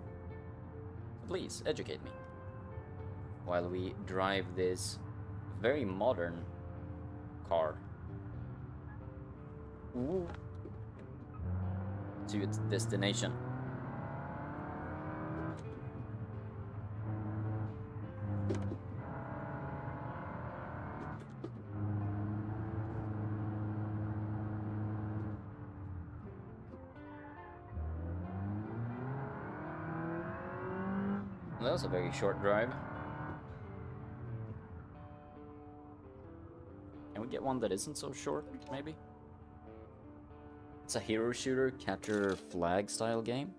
Please, educate me. While we drive this very modern car to its destination. That was a very short drive. Can we get one that isn't so short, maybe? It's a hero shooter, capture flag style game.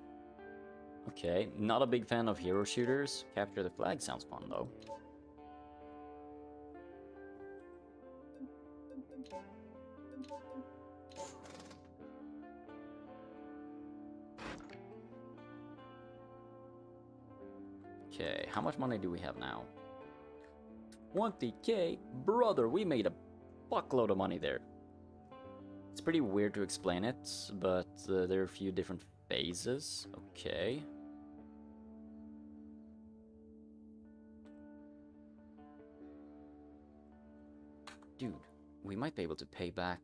Okay, not a big fan of hero shooters. Capture the flag sounds fun though. Okay, how much money do we have now? 20k? Brother, we made a fuckload of money there. It's pretty weird to explain it, but there are a few different phases. Okay. Dude, we might be able to pay back.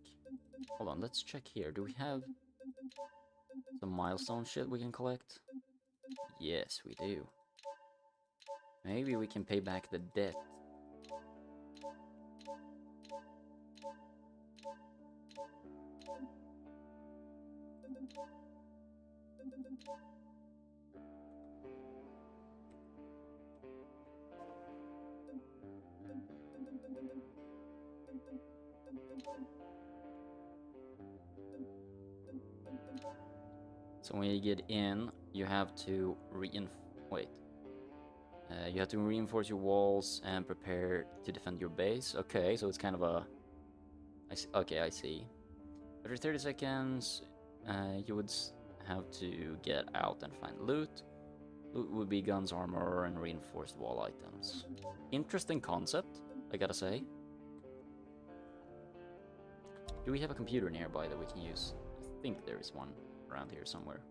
Hold on, let's check here. Do we have some milestone shit we can collect? Yes, we do. Maybe we can pay back the debt. So when you get in, you have to you have to reinforce your walls and prepare to defend your base. Okay, so it's kind of a... Okay, I see. Every 30 seconds, you would have to get out and find loot. Loot would be guns, armor, and reinforced wall items. Interesting concept, I gotta say. Do we have a computer nearby that we can use? I think there is one around here somewhere.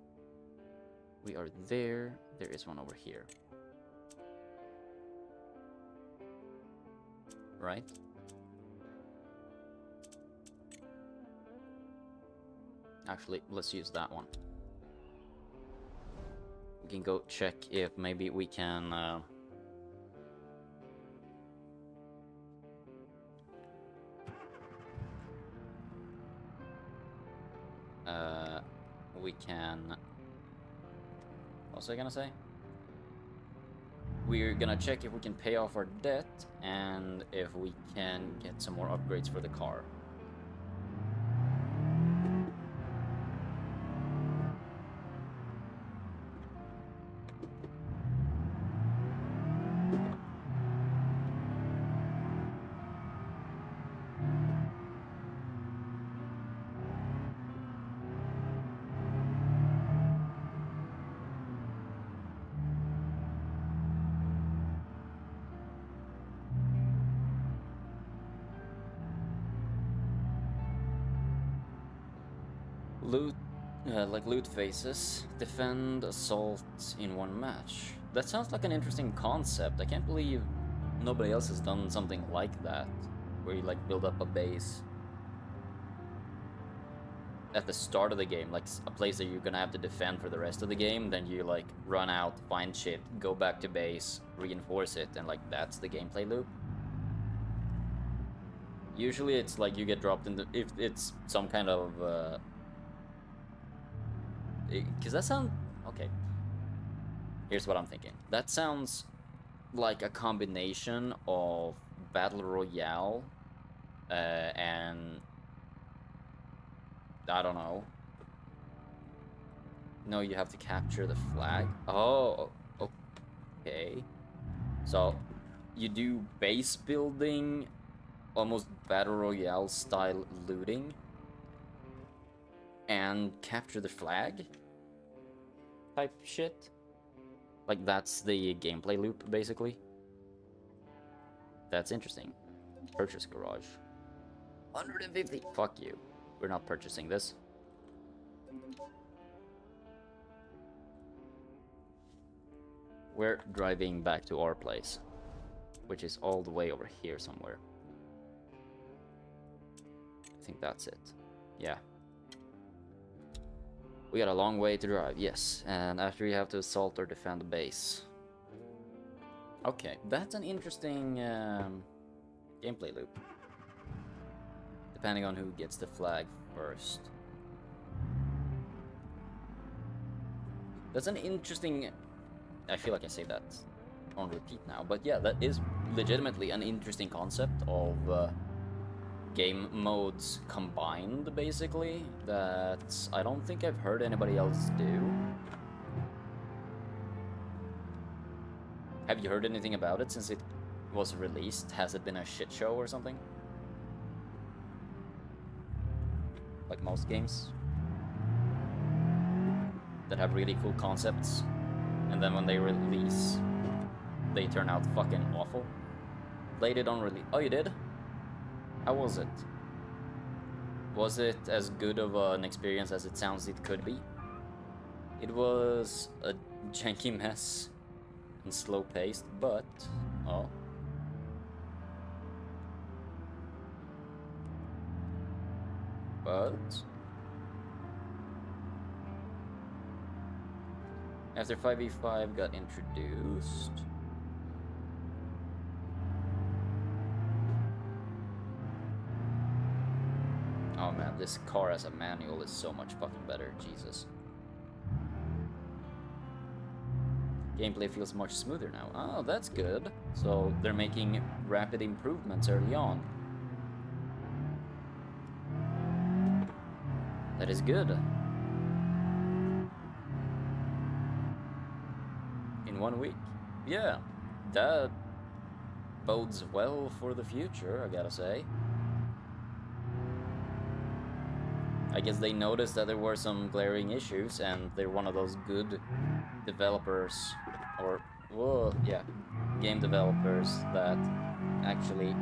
We are there. There is one over here. Right? Actually, let's use that one. We can go check if maybe we can... we can... What was I gonna say? We're gonna check if we can pay off our debt and if we can get some more upgrades for the car. Loot, loot phases. Defend, assault in one match. That sounds like an interesting concept. I can't believe nobody else has done something like that, where you like build up a base at the start of the game, like a place that you're gonna have to defend for the rest of the game. Then you like run out, find shit, go back to base, reinforce it, and like that's the gameplay loop. Usually it's like you get dropped into, if it's some kind of because that sounds... Okay. Here's what I'm thinking. That sounds like a combination of Battle Royale and... I don't know. No, you have to capture the flag. Oh, okay. So, you do base building, almost Battle Royale style looting, and capture the flag type shit. Like that's the gameplay loop basically. That's interesting. Purchase garage. 150. Fuck you. We're not purchasing this. We're driving back to our place, which is all the way over here somewhere. I think that's it. Yeah. We got a long way to drive, yes. And after you have to assault or defend the base. Okay, that's an interesting gameplay loop. Depending on who gets the flag first. That's an interesting... I feel like I say that on repeat now, but yeah, that is legitimately an interesting concept of game modes combined, basically, that I don't think I've heard anybody else do. Have you heard anything about it since it was released? Has it been a shit show or something? Like most games that have really cool concepts, and then when they release, they turn out fucking awful. Played it on release. Oh, you did? How was it? Was it as good of an experience as it sounds it could be? It was a janky mess and slow paced, but oh. But after 5v5 got introduced, oh man, this car as a manual is so much fucking better, Jesus. Gameplay feels much smoother now. Oh, that's good. So they're making rapid improvements early on. That is good. In 1 week. Yeah, that bodes well for the future, I gotta say. I guess they noticed that there were some glaring issues, and they're one of those good developers, or, whoa, yeah, game developers that actually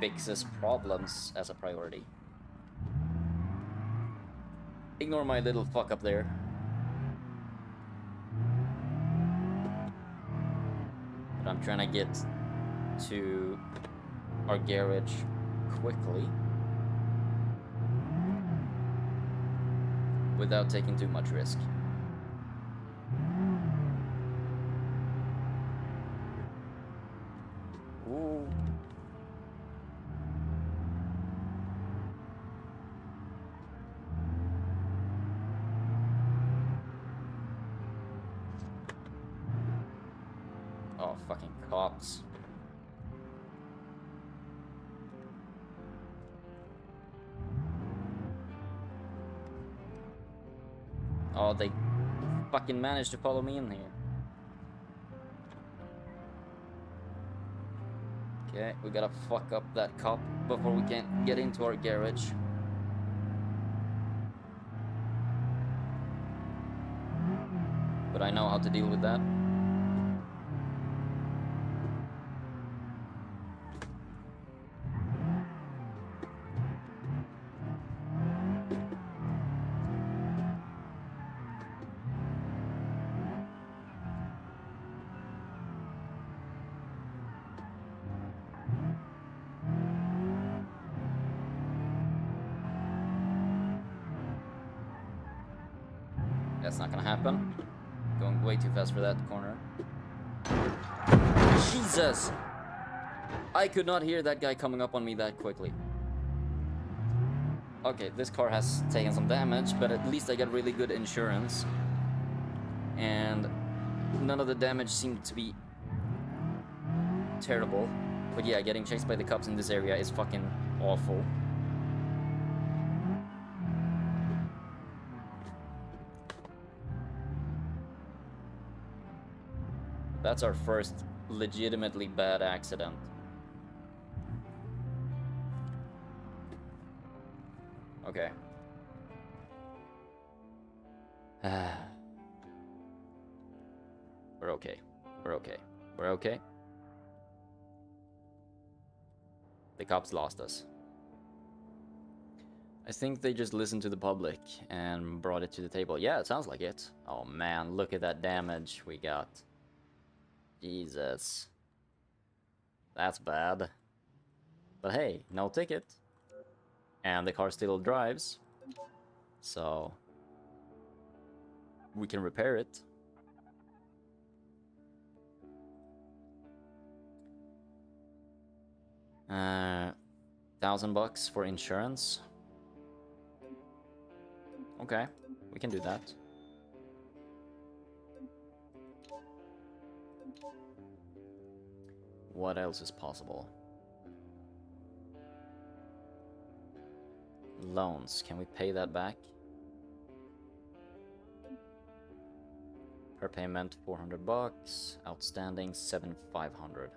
fixes problems as a priority. Ignore my little fuck up there. But I'm trying to get to our garage quickly without taking too much risk. Ooh. Oh, fucking cops. Oh, they fucking managed to follow me in here. Okay, we gotta fuck up that cop before we can get into our garage. But I know how to deal with that. That's not gonna happen. Going way too fast for that corner. Jesus! I could not hear that guy coming up on me that quickly. Okay, this car has taken some damage, but at least I got really good insurance. And none of the damage seemed to be terrible. But yeah, getting chased by the cops in this area is fucking awful. That's our first legitimately bad accident. Okay. We're okay. We're okay. We're okay. The cops lost us. I think they just listened to the public and brought it to the table. Yeah, it sounds like it. Oh man, look at that damage we got. Jesus. That's bad. But hey, no ticket. And the car still drives. So we can repair it. $1,000 for insurance. Okay, we can do that. What else is possible? Loans, can we pay that back? Per payment $400, outstanding $7,500.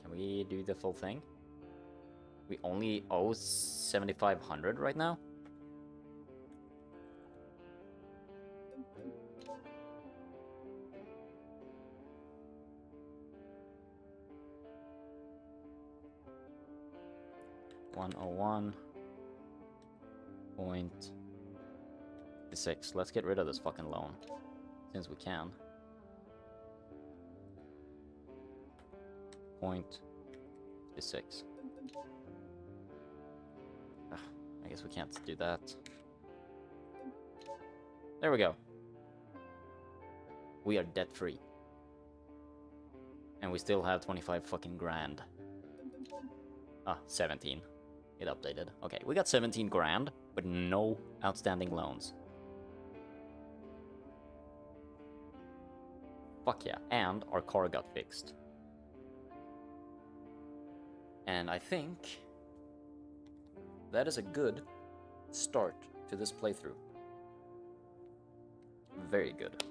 Can we do the full thing? We only owe $7,500 right now? $101.6. Let's get rid of this fucking loan. Since we can. 0.56. I guess we can't do that. There we go. We are debt free. And we still have 25 fucking grand. 17. It updated. Okay, we got 17 grand, but no outstanding loans. Fuck yeah. And our car got fixed. And I think that is a good start to this playthrough. Very good.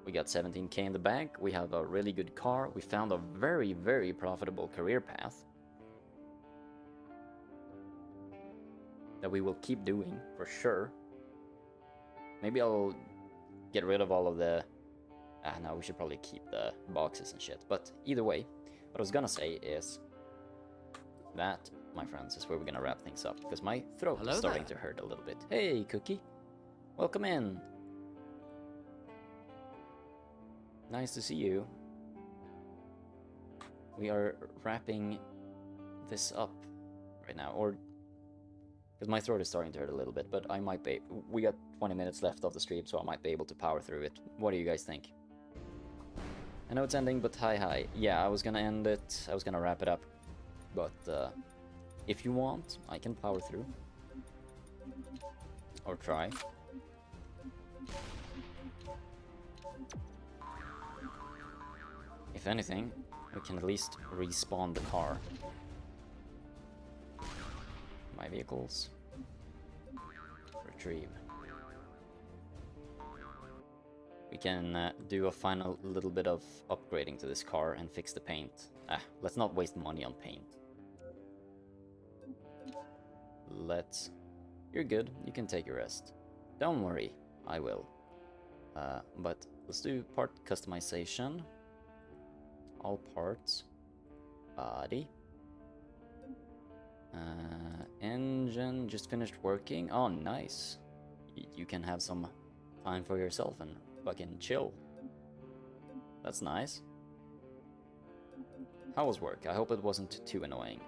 We got 17k in the bank. We have a really good car. We found a very, very profitable career path that we will keep doing for sure. Maybe I'll get rid of all of the... no, we should probably keep the boxes and shit. But either way, what I was gonna say is that, my friends, is where we're gonna wrap things up, because my throat is starting to hurt a little bit. Hey, Cookie. Welcome in. Nice to see you. We are wrapping this up right now, or... because my throat is starting to hurt a little bit, but I might be... we got 20 minutes left of the stream, so I might be able to power through it. What do you guys think? I know it's ending, but hi. Yeah, I was gonna end it. I was gonna wrap it up. But if you want, I can power through. Or try. If anything, we can at least respawn the car. My vehicles. Retrieve. We can do a final little bit of upgrading to this car and fix the paint. Let's not waste money on paint. Let's... You're good, you can take a rest. Don't worry, I will. But let's do part customization. All parts. Body. Engine just finished working. Oh, nice. You can have some time for yourself and fucking chill. That's nice. How was work? I hope it wasn't too annoying.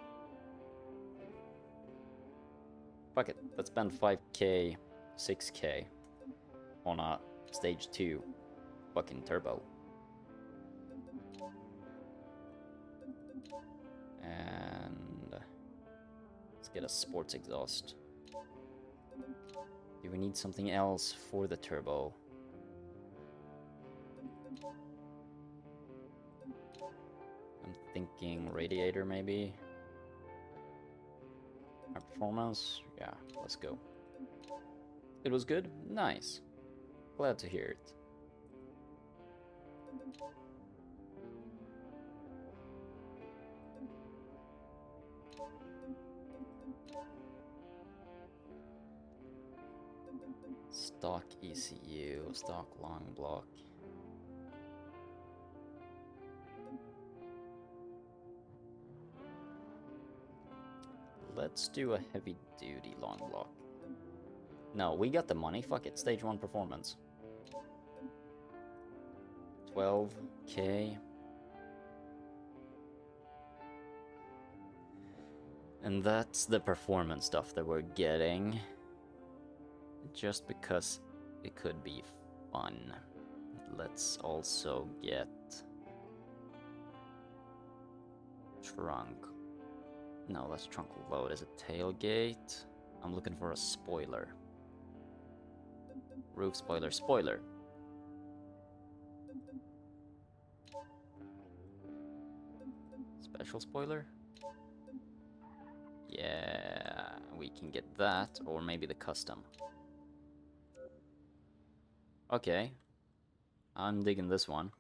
Fuck it, let's spend 5k, 6k on a stage 2 fucking turbo. And let's get a sports exhaust. Do we need something else for the turbo? I'm thinking radiator maybe. Our performance? Yeah, let's go. It was good? Nice. Glad to hear it. Stock ECU, stock long block. Let's do a heavy duty long block. No, we got the money. Fuck it. Stage 1 performance. 12k. And that's the performance stuff that we're getting. Just because it could be fun. Let's also get trunk. No, that's trunk load. Is it tailgate? I'm looking for a spoiler. Roof spoiler, spoiler. Special spoiler? Yeah, we can get that, or maybe the custom. Okay, I'm digging this one.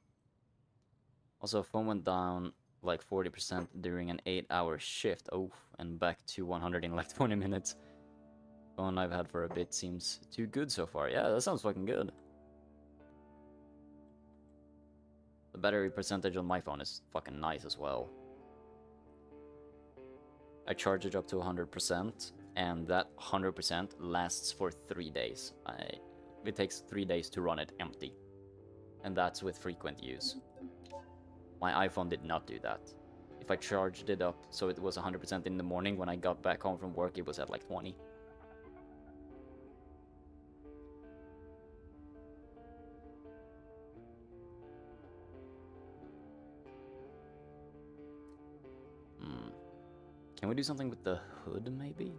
Also, phone went down like 40% during an 8-hour shift. Oh, and back to 100 in like 20 minutes. Phone I've had for a bit seems too good so far. Yeah, that sounds fucking good. The battery percentage on my phone is fucking nice as well. I charge it up to 100%, and that 100% lasts for 3 days. It takes 3 days to run it empty, and that's with frequent use. My iPhone did not do that. If I charged it up so it was 100% in the morning, when I got back home from work, it was at like 20. Can we do something with the hood, maybe?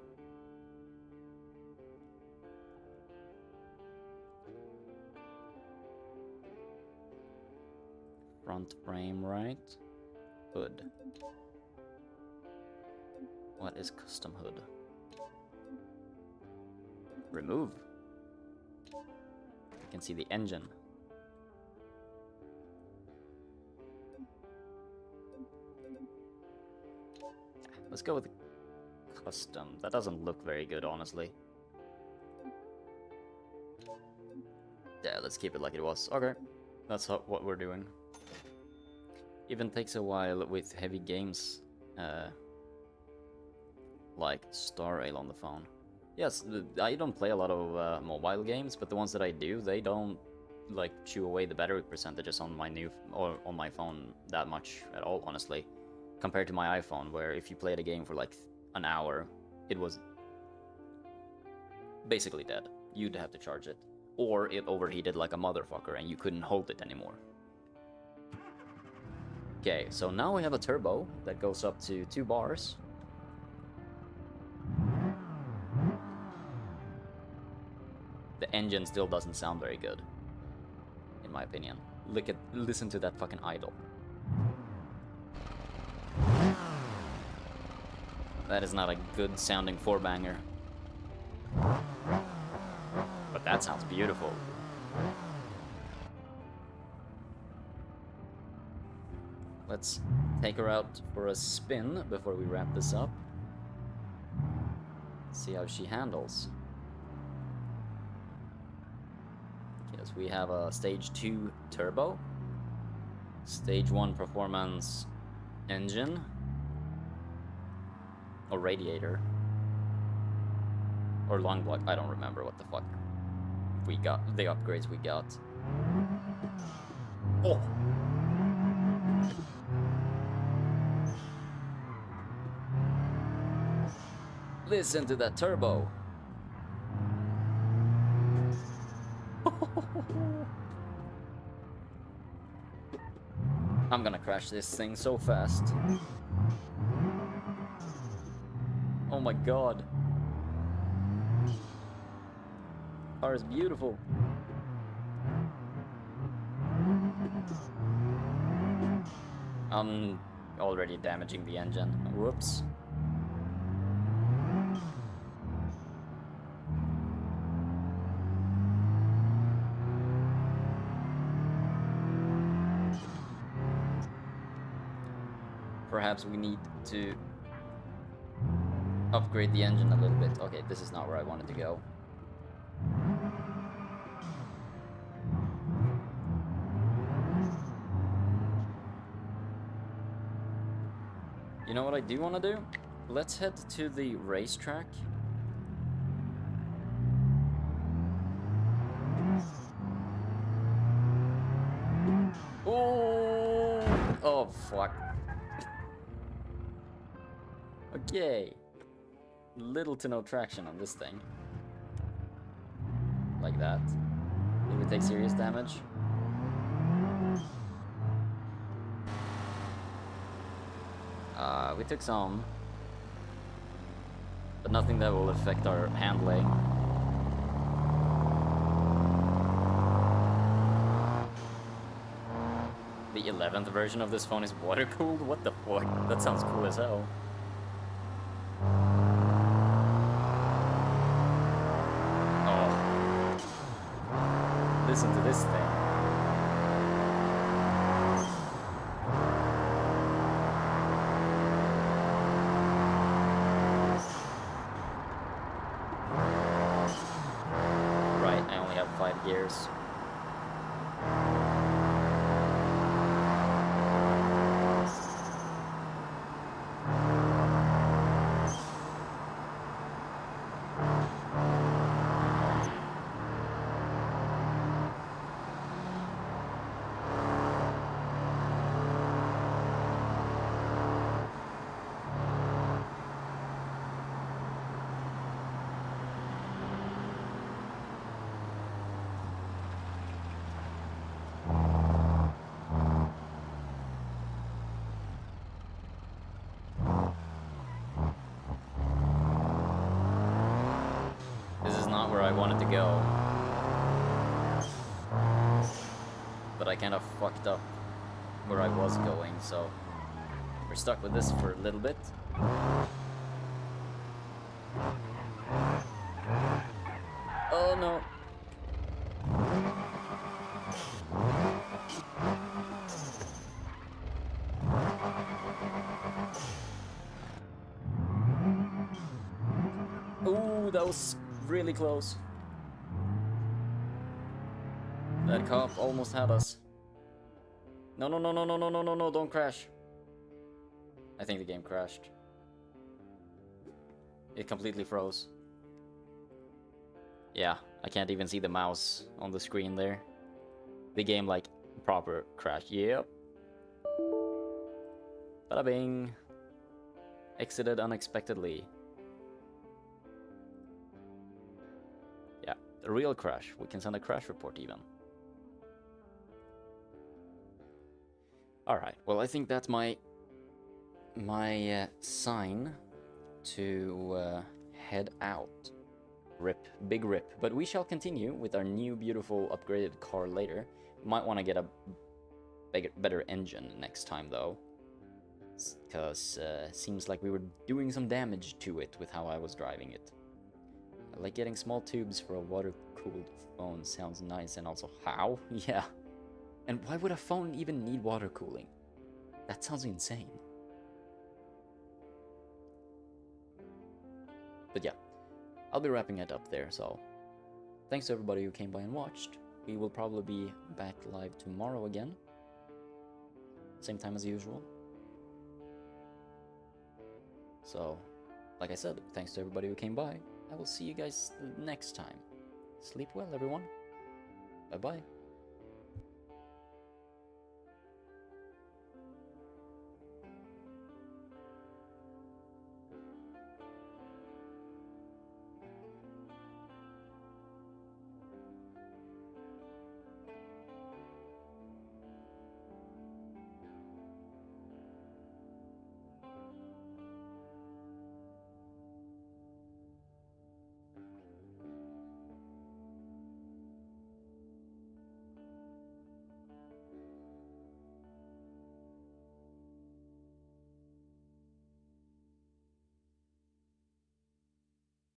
Front frame, right? Hood. What is custom hood? Remove. You can see the engine. Let's go with custom. That doesn't look very good, honestly. Yeah, let's keep it like it was. Okay, that's what we're doing. Even takes a while with heavy games, like Star Rail on the phone. Yes, I don't play a lot of mobile games, but the ones that I do, they don't like chew away the battery percentages on my on my phone that much at all, honestly. Compared to my iPhone, where if you played a game for like an hour, it was basically dead. You'd have to charge it. Or it overheated like a motherfucker and you couldn't hold it anymore. Okay, so now we have a turbo that goes up to 2 bars. The engine still doesn't sound very good, in my opinion. Listen to that fucking idle. That is not a good sounding 4-banger. But that sounds beautiful. Let's take her out for a spin before we wrap this up. See how she handles. Yes, we have a stage 2 turbo, stage 1 performance engine, or radiator, or long block. I don't remember what the fuck we got, the upgrades we got. Oh! Listen to that turbo! I'm gonna crash this thing so fast. Oh my god. Car is beautiful. I'm already damaging the engine. Whoops. Perhaps we need to upgrade the engine a little bit. Okay, this is not where I wanted to go. You know what I do want to do? let's head to the racetrack. Oh, oh fuck. Okay. Little to no traction on this thing. Like that. Did we take serious damage? We took some. But nothing that will affect our handling. The 11th version of this phone is water cooled? What the fuck? That sounds cool as hell. Oh. Listen to this thing. Right, I only have 5 gears. This is not where I wanted to go. But I kind of fucked up where I was going, so we're stuck with this for a little bit. Oh no. Ooh, that was really close. That cop almost had us. No, no, no, no, no, no, no, no, no, don't crash. I think the game crashed. It completely froze. Yeah, I can't even see the mouse on the screen there. The game, like, proper crash. Yep. Bada bing. Exited unexpectedly. Yeah, the real crash. We can send a crash report even. Alright, well I think that's my sign to head out. Rip, big rip. But we shall continue with our new beautiful upgraded car later. Might want to get a better engine next time though. Because seems like we were doing some damage to it with how I was driving it. Like getting small tubes for a water-cooled phone sounds nice, and also how? Yeah. And why would a phone even need water cooling? That sounds insane. But yeah, I'll be wrapping it up there, so thanks to everybody who came by and watched. We will probably be back live tomorrow again. Same time as usual. So, like I said, thanks to everybody who came by. I will see you guys next time. Sleep well, everyone. Bye-bye.